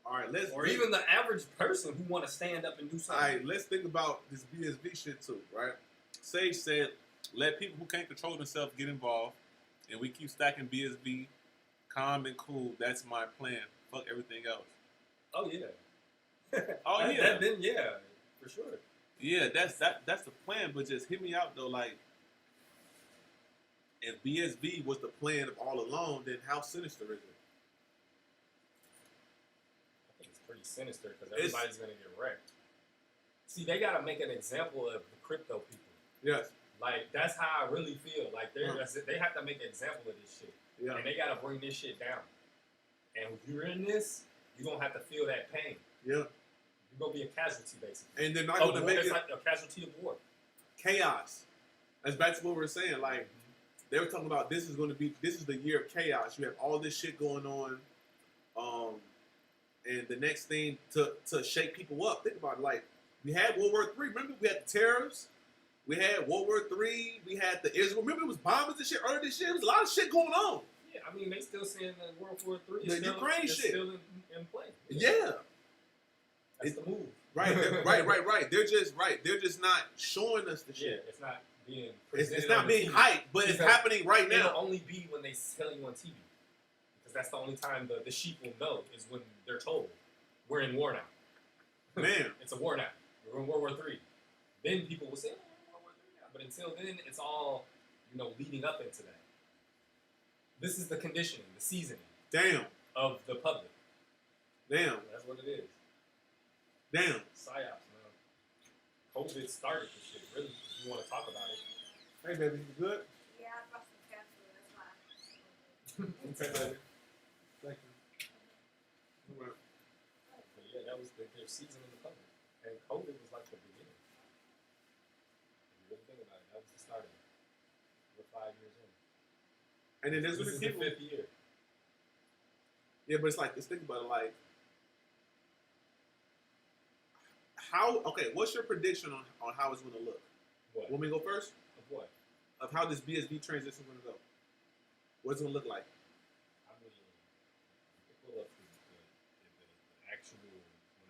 All right, even the average person who want to stand up and do something. All right, let's think about this BSV shit too, right? Sage said, let people who can't control themselves get involved, and we keep stacking BSV, calm and cool. That's my plan. Fuck everything else. Oh yeah. Yeah, for sure. Yeah, that's the plan. But just hit me out though. Like, if BSV was the plan of all along, then how sinister is it? I think it's pretty sinister because everybody's gonna get wrecked. See, they gotta make an example of the crypto people. Yes. Like, that's how I really feel. Like, they have to make an example of this shit. Yeah. And they gotta bring this shit down. And if you're in this, you're going to have to feel that pain. Yeah. You're going to be a casualty, basically. And they're not going to make it like a casualty of war. Chaos. That's back to what we were saying. Like, they were talking about this is the year of chaos. You have all this shit going on. And the next thing to shake people up. Think about it. Like, we had World War III. Remember, we had the tariffs. We had World War III. We had the Israel. Remember, it was bombings and shit earlier this year. There was a lot of shit going on. Yeah, I mean, they still saying that World War III is Ukraine shit still in play. Yeah. That's the move. Right. They're just not showing us the shit. Yeah, it's not being It's presented not on the being TV. hyped, but it's Because happening right It'll now. only be when they tell you on TV. Because that's the only time the sheep will know is when they're told. We're in war now. Man. It's a war now. We're in World War III. Then people will say, oh, we're in World War III now. But until then, it's all, leading up into that. This is the conditioning, the seasoning Damn. of the public. Damn. That's what it is. Damn. Psyops, man. COVID started this shit, really, if you want to talk about it. Hey, baby, you good? Yeah, I brought some cat food. That's why. Okay, baby. Thank you. All right. But yeah, that was their season in the public. And COVID was like the beginning. If you really think about it, that was the start of it. We're 5 years in. And then there's This is people. the 5th year. Yeah, but it's like, just think about it, like, what's your prediction on how it's going to look? What? Want me to go first? Of what? Of how this BSV transition is going to go. What's it going to look like? I mean, pull up the actual,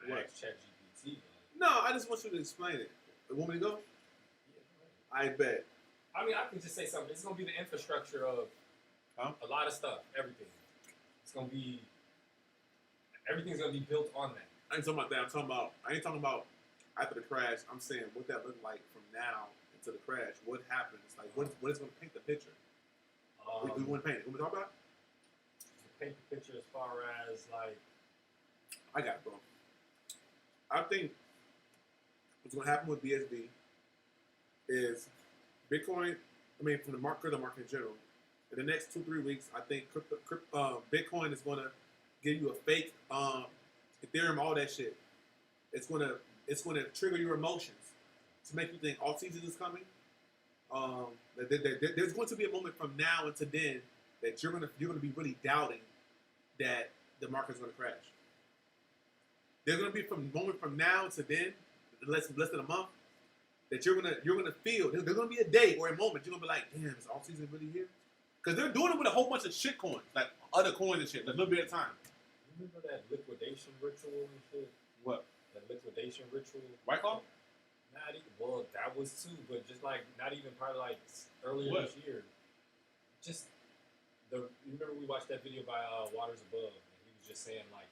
when I What? asked ChatGPT, No, I just want you to explain it. Want me to go? yeah, I bet. I mean, I can just say something. It's going to be the infrastructure of a lot of stuff, everything. It's going to be, everything's going to be built on that. I ain't talking about that. I ain't talking about after the crash. I'm saying what that look like from now into the crash. What happens? Like, what is going to paint the picture? We want to paint it. What we talk about? Paint the picture as far as, like, I got it, bro. I think what's going to happen with BSV is Bitcoin, from the market in general, in the next 2-3 weeks, I think Bitcoin is going to give you a fake Ethereum, all that shit. It's gonna trigger your emotions to make you think all season is coming. There's going to be a moment from now until then that you're gonna be really doubting that the market's gonna crash. There's gonna be from moment from now to then, less than a month, that you're gonna feel there's gonna be a day or a moment you're gonna be like, damn, is all season really here? Because they're doing it with a whole bunch of shit coins, like other coins and shit, like a little bit at a time. remember that liquidation ritual and shit? What? That liquidation ritual? White Claw? Not even, well, that was too, but just like, not even probably like earlier What? this year. Just, you remember we watched that video by Waters Above, and he was just saying like,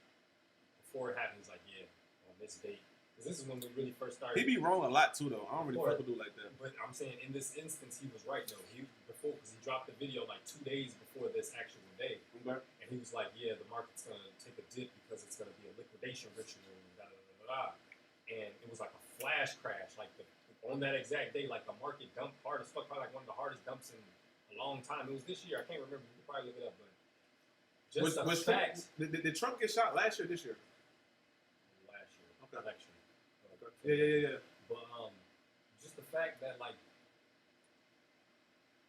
before it happened, he's like, yeah, on this date. Because this is when we really first started. He be wrong a lot too, though. I don't really fuck with dude like that. But I'm saying in this instance, he was right though. Because he dropped the video like 2 days before this actual day, Okay. and he was like, "Yeah, the market's gonna take a dip because it's gonna be a liquidation ritual." And da da da da. And it was like a flash crash, like on that exact day, like the market dumped hard as fuck, probably like one of the hardest dumps in a long time. It was this year. I can't remember. You can probably look it up, but just the facts. Did Trump get shot last year or this year? Last year, Okay. election. Yeah. But just the fact that like,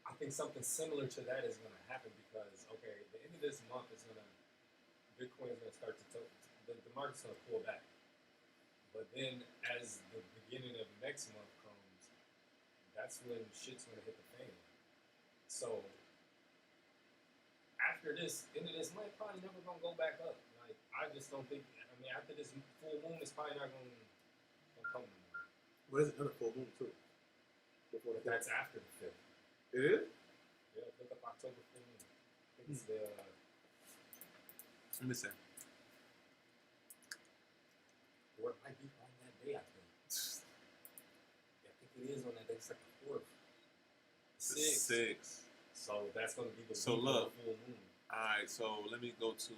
I think something similar to that is going to happen because okay, the end of this month is going to, Bitcoin is going to start to the market's going to pull back. But then as the beginning of next month comes, that's when shit's going to hit the fan. So after this end of this month, probably never going to go back up. Like I just don't think. I mean, after this full moon, it's probably not going to come anymore. Well, there's another full moon too. Before But that's after the 5th. It is? Yeah, look up October 15th. I think it's the. Let me see. Or it might be on that day, I think. I think it is on that day. It's like the 4th. 6. So that's going to be the So week look. of the full moon. Alright, so let me go to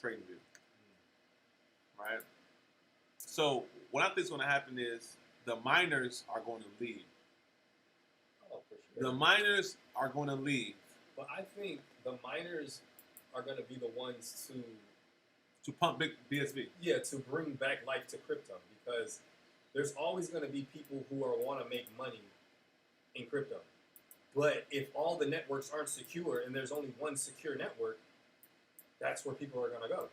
TradingView. Right? So what I think is going to happen is the miners are going to leave. Oh, for sure. The miners are going to leave But I think the miners are going to be the ones to pump big BSV. to bring back life to crypto, because there's always going to be people who want to make money in crypto. But if all the networks aren't secure and there's only one secure network, that's where people are going to go.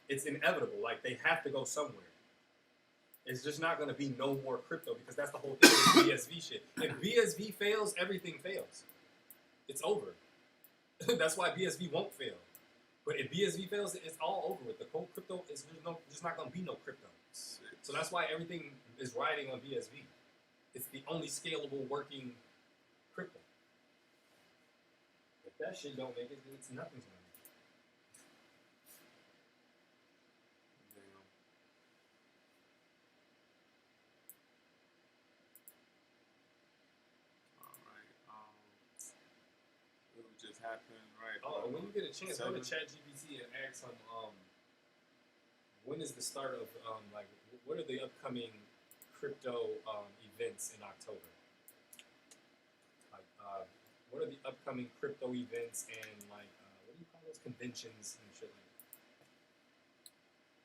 It's inevitable. Like, they have to go somewhere. It's just not going to be no more crypto, because that's the whole thing with BSV shit. If BSV fails, everything fails. It's over. That's why BSV won't fail. But if BSV fails, it's all over with. The whole crypto there's not going to be no crypto. So that's why everything is riding on BSV. it's the only scalable working crypto. If that shit don't make it, then it's nothing's gonna make it. Damn. All right. It would just happen, right? Oh, when you get a chance, go to 7. ChatGPT and ask them, when is the start of, like, what are the upcoming crypto events in October? Like, what are the upcoming crypto events and, like, what do you call those, conventions and shit like that?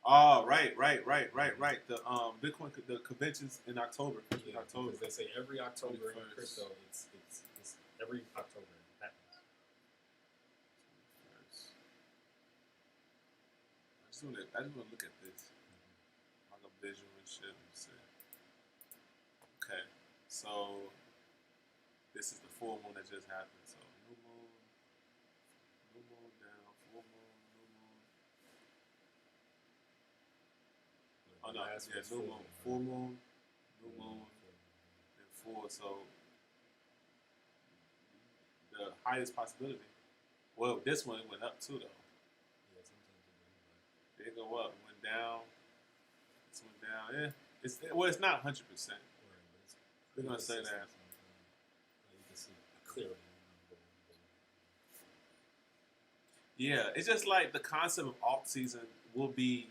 Oh, right. The Bitcoin, the conventions in October. Yeah, because they say every October in crypto, it's every October it happens. I just want to look at this. Like a visual and shit. Let me see. Okay, so this is the full moon that just happened. So new moon down, full moon, new moon. Oh no, Last yeah, was new moon, full moon, new moon, and full. So the highest possibility. Well, this one went up too though. Yeah, sometimes it goes like, It go up, went down. This went down. Yeah, it's not 100%. We're gonna say that. You can see clearly. Yeah, it's just like the concept of alt season will be,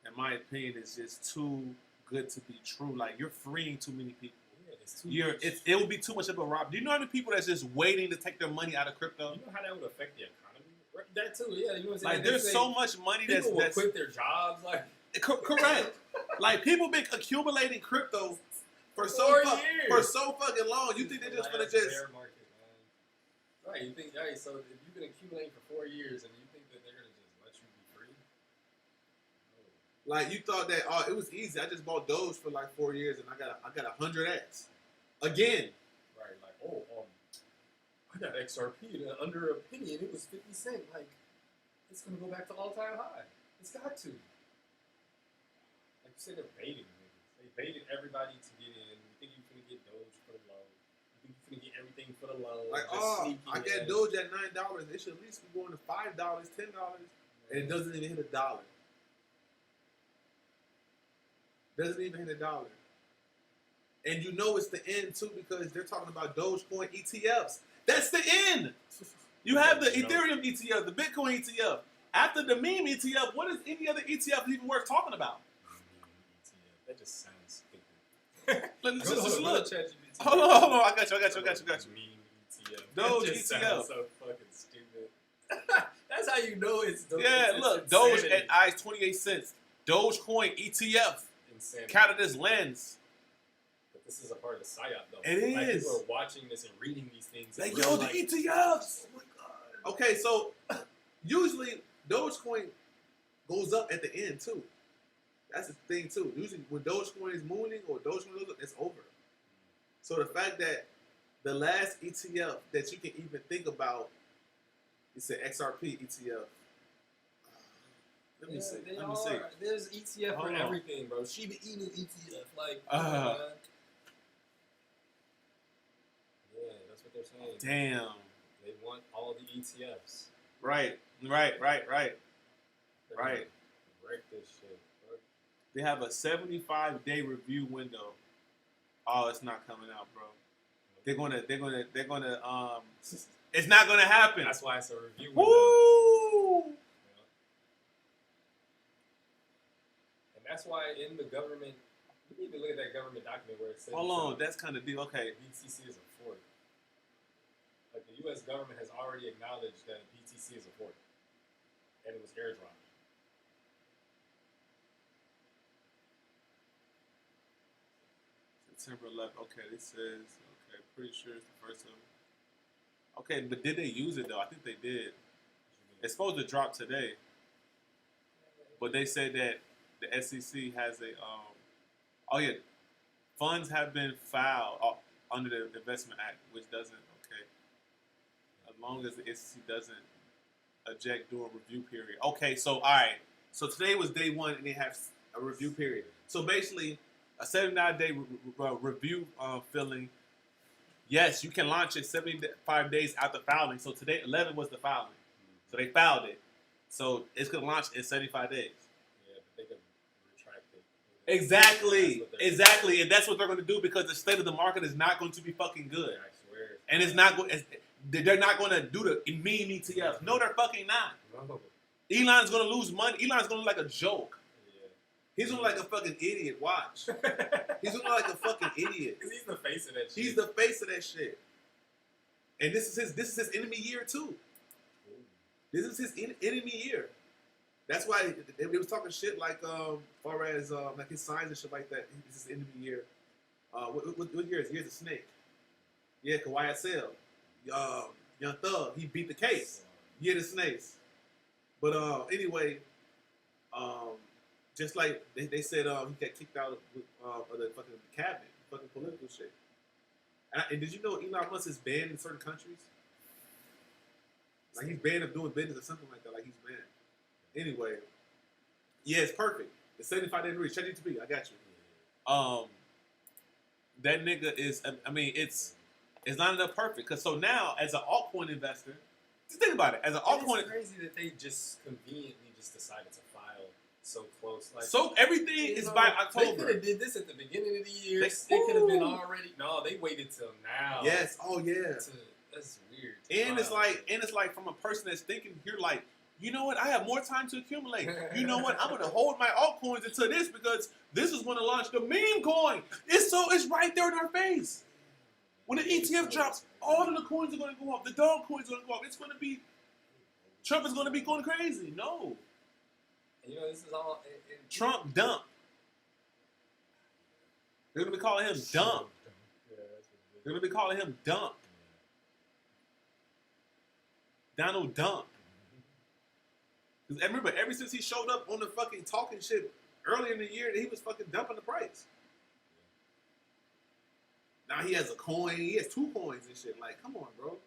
in my opinion, is just too good to be true. Like you're freeing too many people. Yeah, it's too much. It would be too much of a rob. Do you know how many people that's just waiting to take their money out of crypto? You know how that would affect the economy? Right, that too, yeah. You know what I'm saying? Like there's so much money people will that's quit their jobs. Like correct. Like people been accumulating crypto for so fucking long. You think they're just gonna just bear market, man. Right? You think, right? So if you've been accumulating for 4 years and you think that they're gonna just let you be free? No. like you thought that it was easy. I just bought Doge for like 4 years and I got 100x again. Right? Like I got XRP and under a penny and it was 50 cents. Like it's gonna go back to all-time high. It's got to. Like you said, they're baiting niggas. They baited everybody to get in. You think you're gonna get Doge for the low. You think you're gonna get everything for the low. Like, Just I get Doge at $9. It should at least be going to $5, $10, and it doesn't even hit $1. Doesn't even hit $1. And you know it's the end too because they're talking about Dogecoin ETFs. That's the end. You have the Ethereum ETF, the Bitcoin ETF. After the meme ETF, what is any other ETF even worth talking about? That just sounds stupid. Look. ChatGPT. Hold on. I got you. Meme ETF. Doge That just ETF. sounds so fucking stupid. That's how you know it's Doge. Yeah, It's look. Doge insanity. at ICE 28 cents. Dogecoin ETF. Insanity. Canada's lens. But this is a part of the psyop, though. It Like, is. people are watching this and reading these things. Like, and yo, they're the ETFs. oh my god. Okay, so usually Dogecoin goes up at the end too. That's the thing too. Usually when Dogecoin is mooning or Dogecoin goes up, it's over. So the fact that the last ETF that you can even think about is an XRP ETF. Let me see. They Let me are. see. There's ETF Hold for on. everything, bro. Shiba Inu ETF. Like, Uh-huh. yeah, that's what they're saying. Damn. They want all the ETFs. Right. They're Right. gonna wreck this shit, bro. They have a 75-day review window. Oh, it's not coming out, bro. They're gonna it's not gonna happen. That's why it's a review window. Woo! And that's why in the government, you need to look at that government document where it says Hold on, that's kind of deep. Okay. BTC is a fork. Like the U.S. government has already acknowledged that BTC is a fork, and it was airdropped. September 11th. Okay, this says, okay, pretty sure it's the first of. Okay, but did they use it though? I think they did. It's supposed to drop today, but they said that the SEC has a oh yeah, funds have been filed under the Investment Act, which doesn't as long as the SEC doesn't eject during review period. Okay, so all right, so today was day one, and they have a review period. So basically, a 79-day review filling. Yes, you can launch it 75 days after filing. So today, 11 was the filing. So they filed it. So it's going to launch in 75 days. Yeah, but they can retract it. Exactly. And that's what they're going to do because the state of the market is not going to be fucking good. I swear. And it's not going. They're not going to do the meme ETFs. No, they're fucking not. No. Elon's going to lose money. Elon's going to look like a joke. Yeah. He's going to look like a fucking idiot. Watch. He's going to look like a fucking idiot. Because he's the face of that shit. He's the face of that shit. And this is his enemy year too. This is his enemy year. That's why they was talking shit like far as like his signs and shit like that. This is his enemy year. What year is? Year's a snake. Yeah, YSL. Young Thug. He beat the case. Yeah, the snakes. But anyway, just like they said, he got kicked out of the fucking cabinet, fucking political shit. And did you know Elon Musk is banned in certain countries? Like he's banned of doing business or something like that. Like he's banned. Anyway, yeah, it's perfect. The 75-day release. ChatGPT, I got you. That nigga is. I mean, it's not enough perfect. Cause so now, as an altcoin investor, just think about it. As an altcoin, it's crazy that they just conveniently just decided to file so close. Like so everything is by They October. could have did this at the beginning of the year. They- It could have been Ooh. already. No, they waited till now. Yes. Oh yeah. That's weird. And it's like from a person that's thinking, you're like, you know what? I have more time to accumulate. You know what? I'm gonna hold my altcoins until this because this is when to launch the meme coin. It's right there in our face. When the ETF drops, all of the coins are gonna go up. The dog coins are gonna go up. It's gonna be Trump is gonna be going crazy. No, You know, this is all Trump dump. They're gonna be calling him dump. Yeah, that's what They're gonna be calling him dump. Donald Dump. Because remember, ever since he showed up on the fucking talking shit earlier in the year, he was fucking dumping the price. Now he has a coin. He has 2 coins and shit. Like, come on, bro.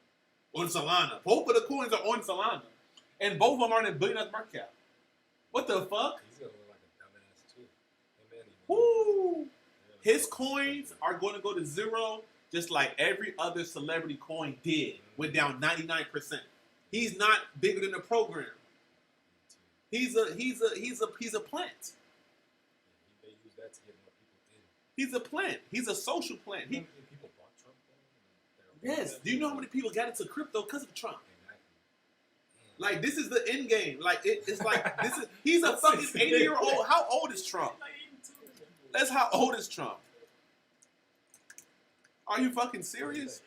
On Solana. Both of the coins are on Solana. And both of them are in a $1 billion market cap. What the fuck? He's gonna look like a dumbass too. Hey, man, Woo! His coins are going to go to zero just like every other celebrity coin did. Went down 99%. He's not bigger than the program. He's a plant. They use that to get more people in. He's a plant. He's a social plant. People bought Trump though. Yes. Do you know how many people got into crypto because of Trump? Exactly. Like this is the end game. Like it's like this is. He's a fucking 80-year-old. How old is Trump? That's how old is Trump. Are you fucking serious?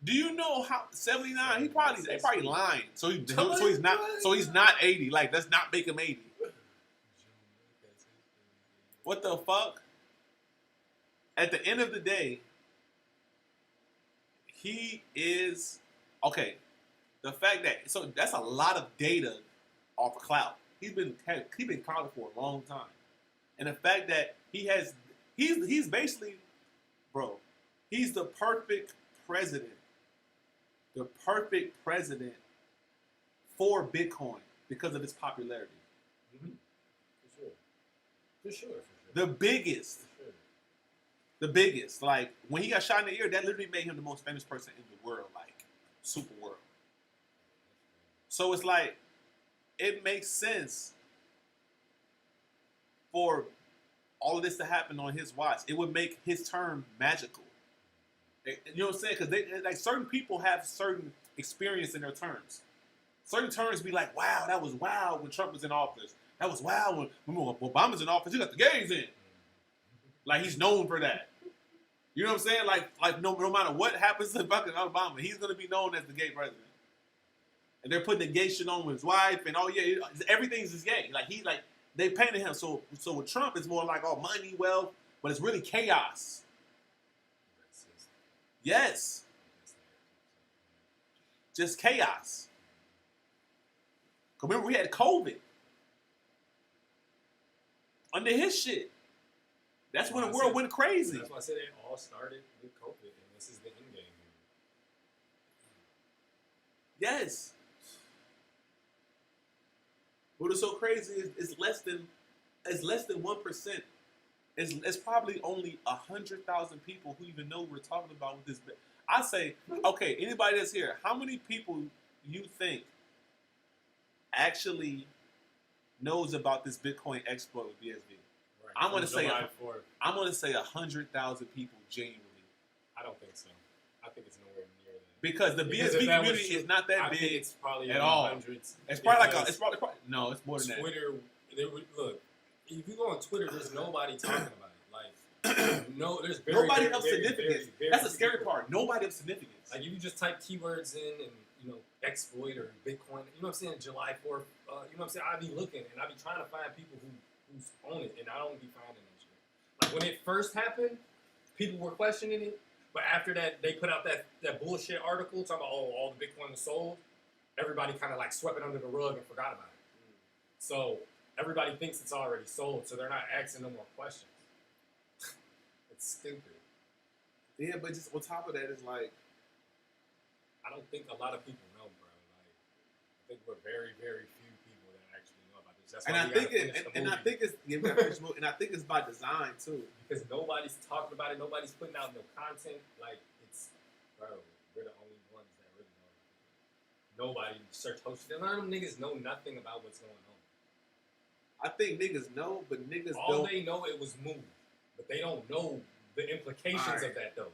Do you know how 79? They probably lying. So he's not 80. Like let's not make him 80. What the fuck? At the end of the day, he is okay. The fact that that's a lot of data off of cloud. He's been clouded for a long time, and the fact that he's basically, bro, he's the perfect president. The perfect president for Bitcoin because of its popularity. Mm-hmm. For sure. The biggest. The biggest. Like, when he got shot in the ear, that literally made him the most famous person in the world. Like, super world. So it's like, it makes sense for all of this to happen on his watch. It would make his term magical. You know what I'm saying? Because like certain people have certain experience in their terms. Certain terms be like, wow, that was wow when Trump was in office. That was wow when Obama's in office. He got the gays in. Like he's known for that. You know what I'm saying? Like no matter what happens to fucking Obama, he's gonna be known as the gay president. And they're putting the gay shit on with his wife, and oh yeah, everything's just gay. Like they painted him so with Trump it's more like all money, wealth, but it's really chaos. Yes. Just chaos. Remember, we had COVID under his shit. That's when the world went crazy. That's why I said it all started with COVID, and this is the end game. Yes. What is so crazy is it's less than 1% it's probably only 100,000 people who even know what we're talking about with this. I say, okay, anybody that's here, how many people you think actually knows about this Bitcoin exploit with BSV? Right. I'm gonna say July 4th. I'm gonna say 100,000 people genuinely. I don't think so. I think it's nowhere near that. Because the Because BSV if that was community true, is not that I big think it's probably at in all. hundreds. It's probably because it's probably no, it's more than that. Twitter. Look, if you go on Twitter, there's nobody talking about it. Like, no, there's Nobody of significance. very That's the few scary people. part. Nobody of significance. Like, if you just type keywords in and, exploit or Bitcoin, you know what I'm saying, July 4th, you know what I'm saying, I be looking and I be trying to find people who's on it, and I don't be finding that shit. Like, when it first happened, people were questioning it, but after that, they put out that bullshit article talking about, all the Bitcoin was sold. Everybody kind of, like, swept it under the rug and forgot about it. So, everybody thinks it's already sold, so they're not asking no more questions. It's stupid. Yeah, but just on top of that, it's like I don't think a lot of people know, bro. Like, I think we're very, very few people that actually know about this. That's why and I we think gotta finish the and I movie. think it's yeah, we gotta finish the movie, and I think it's by design too. Because nobody's talking about it, nobody's putting out no content. Like, it's, bro, we're the only ones that really know. Nobody search hosted. None of them niggas know nothing about what's going on. I think niggas know, but niggas All don't. they know it was moved, but they don't know the implications of that though.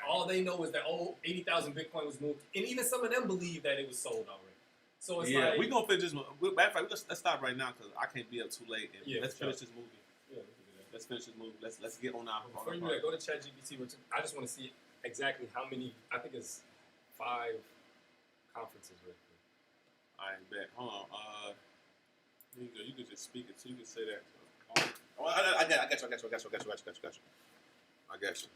All they know is that 80,000 Bitcoin was moved, and even some of them believe that it was sold already. So it's Yeah, like, we gonna finish this. Matter of fact, let's stop right now because I can't be up too late. And Yeah, let's sure. finish this movie. yeah, we can do that. Let's finish this movie. Let's get on our. Before you do that, go to ChatGPT. I just want to see exactly how many. I think it's 5 conferences right there. I bet. Hold on. There you go. You can just speak it. So you can say that. Oh, I got you. I got you.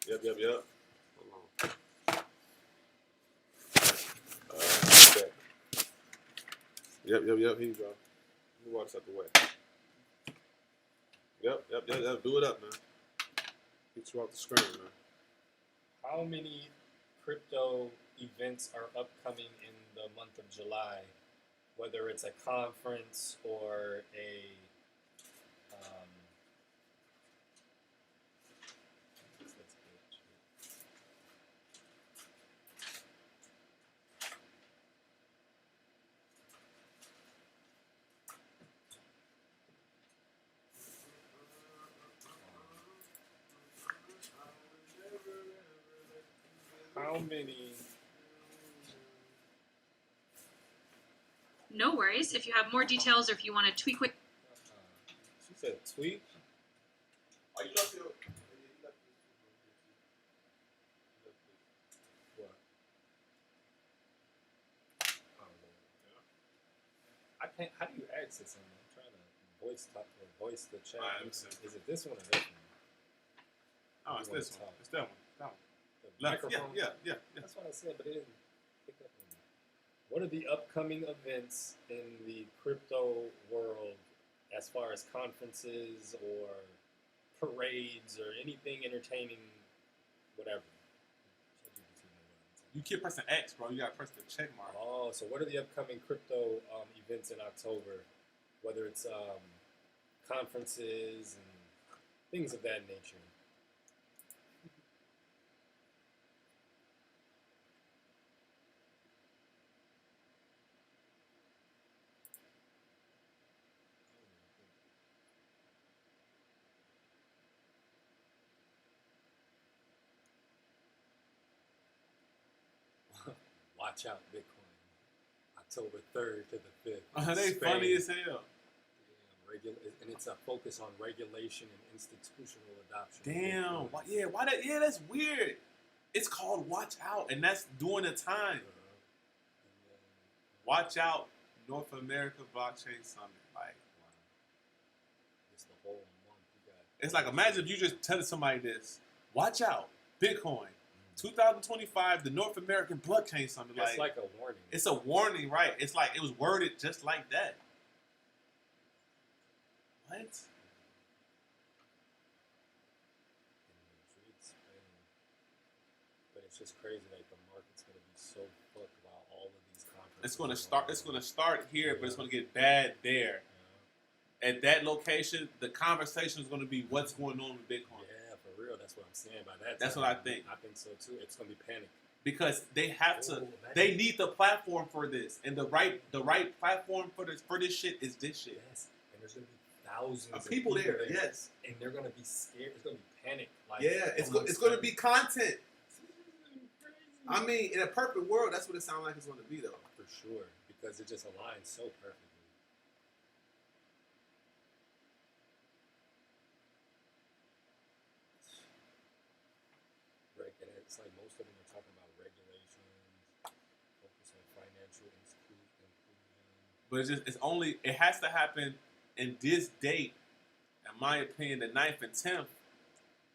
Yep. Hold on. Okay. Yep. Here you go. Let me walk this out the way. Yep. Do it up, man. Get you off the screen, man. How many crypto events are upcoming in the month of July? Whether it's a conference or a how many? No worries. If you have more details or if you want to tweak what She said tweet. Are you left your? What? I can't. How do you access them? I'm trying to voice the chat. Alright, let me see. Is it this one or this one? Oh, it's this one. It's that one. The microphone. Yeah. That's what I said, but it didn't pick up on me. What are the upcoming events in the crypto world as far as conferences or parades or anything entertaining, whatever? You keep pressing X, bro. You gotta press the check mark. Oh, so what are the upcoming crypto events in October? Whether it's conferences and things of that nature. Watch out, Bitcoin. October 3rd to the 5th. They Spain. funny as hell. Yeah, and it's a focus on regulation and institutional adoption. Damn. Why that? Yeah, that's weird. It's called Watch Out, and that's during the time. Watch Out, North America Blockchain Summit. Like, It's the whole month. it's like imagine if you just telling somebody this. Watch out, Bitcoin, 2025, the North American Blockchain Summit. It's like a warning. It's a warning, right? It's like it was worded just like that. What? But it's just crazy. Like the market's gonna be so fucked about all of these conferences. It's gonna start here, but it's gonna get bad there. at that location, the conversation is going to be what's going on with Bitcoin. Yeah, for real. That's what I'm saying by that. That's time. what I think. I think so too. It's gonna be panic. Because they have to. Imagine. They need the platform for this, and the right platform for this shit is this shit. Yes, and there's gonna be thousands Of people there, yes. and they're gonna be scared. It's gonna be panic. Like, Yeah, it's going to be content. I mean, in a perfect world, that's what it sounds like it's going to be, though. for sure, because it just aligns so perfectly. Right, and it's like most of them are talking about regulations, focus on financial inclusion. But it has to happen in this date, in my opinion, the 9th and 10th,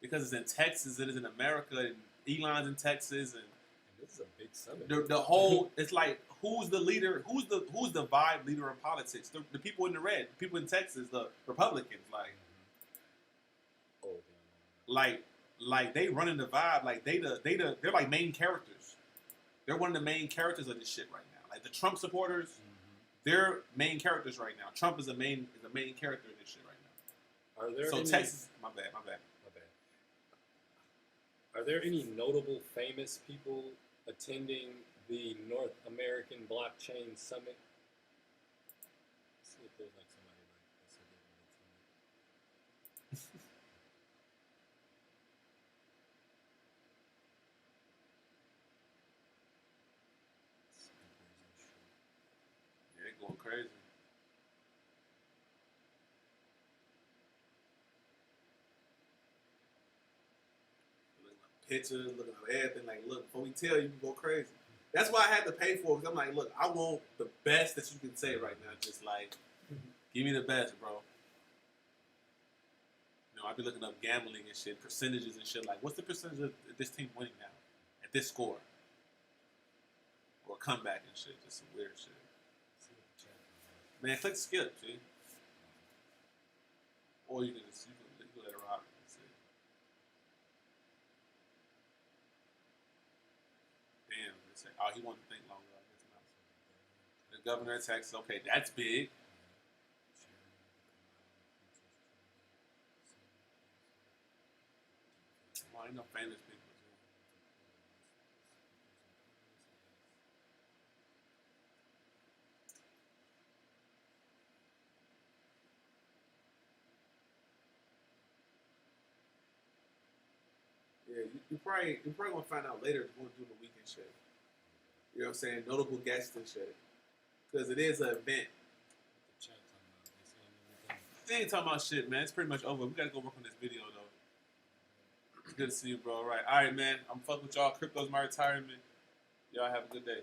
because it's in Texas, it is in America, and Elon's in Texas, and And this is a big summit. the whole, it's like, who's the leader, who's the vibe leader in politics? The people in the red, the people in Texas, the Republicans, Oh, like they running the vibe, like they're like main characters. They're one of the main characters of this shit right now. Like the Trump supporters, they're main characters right now. Trump is a main character in this shit right now. Are there So any, Texas, my bad. my bad. Are there any notable famous people attending the North American Blockchain Summit? Let's see if there's like somebody like this who didn't attend. Yeah, they're going crazy. Looking at pictures, looking at everything. Like, look, before we tell you, you can go crazy. That's why I had to pay for it. Because I'm like, look, I want the best that you can say right now. Just like, give me the best, bro. You know, I be looking up gambling and shit, percentages and shit. Like, what's the percentage of this team winning now at this score? Or comeback and shit. Just some weird shit. Man, click skip, see? Or you can just you can let it rock. See? Damn, they say, oh, he wanted to think longer. The governor of Texas, okay, that's big. Well, ain't no famous people. Yeah, you probably gonna find out later if you want to do the weekend shit. You know what I'm saying? Notable guests and shit. Because it is an event. They ain't talking about shit, man. It's pretty much over. We gotta go work on this video though. It's good to see you, bro. All right, man. I'm fucking with y'all. Crypto's my retirement. Y'all have a good day.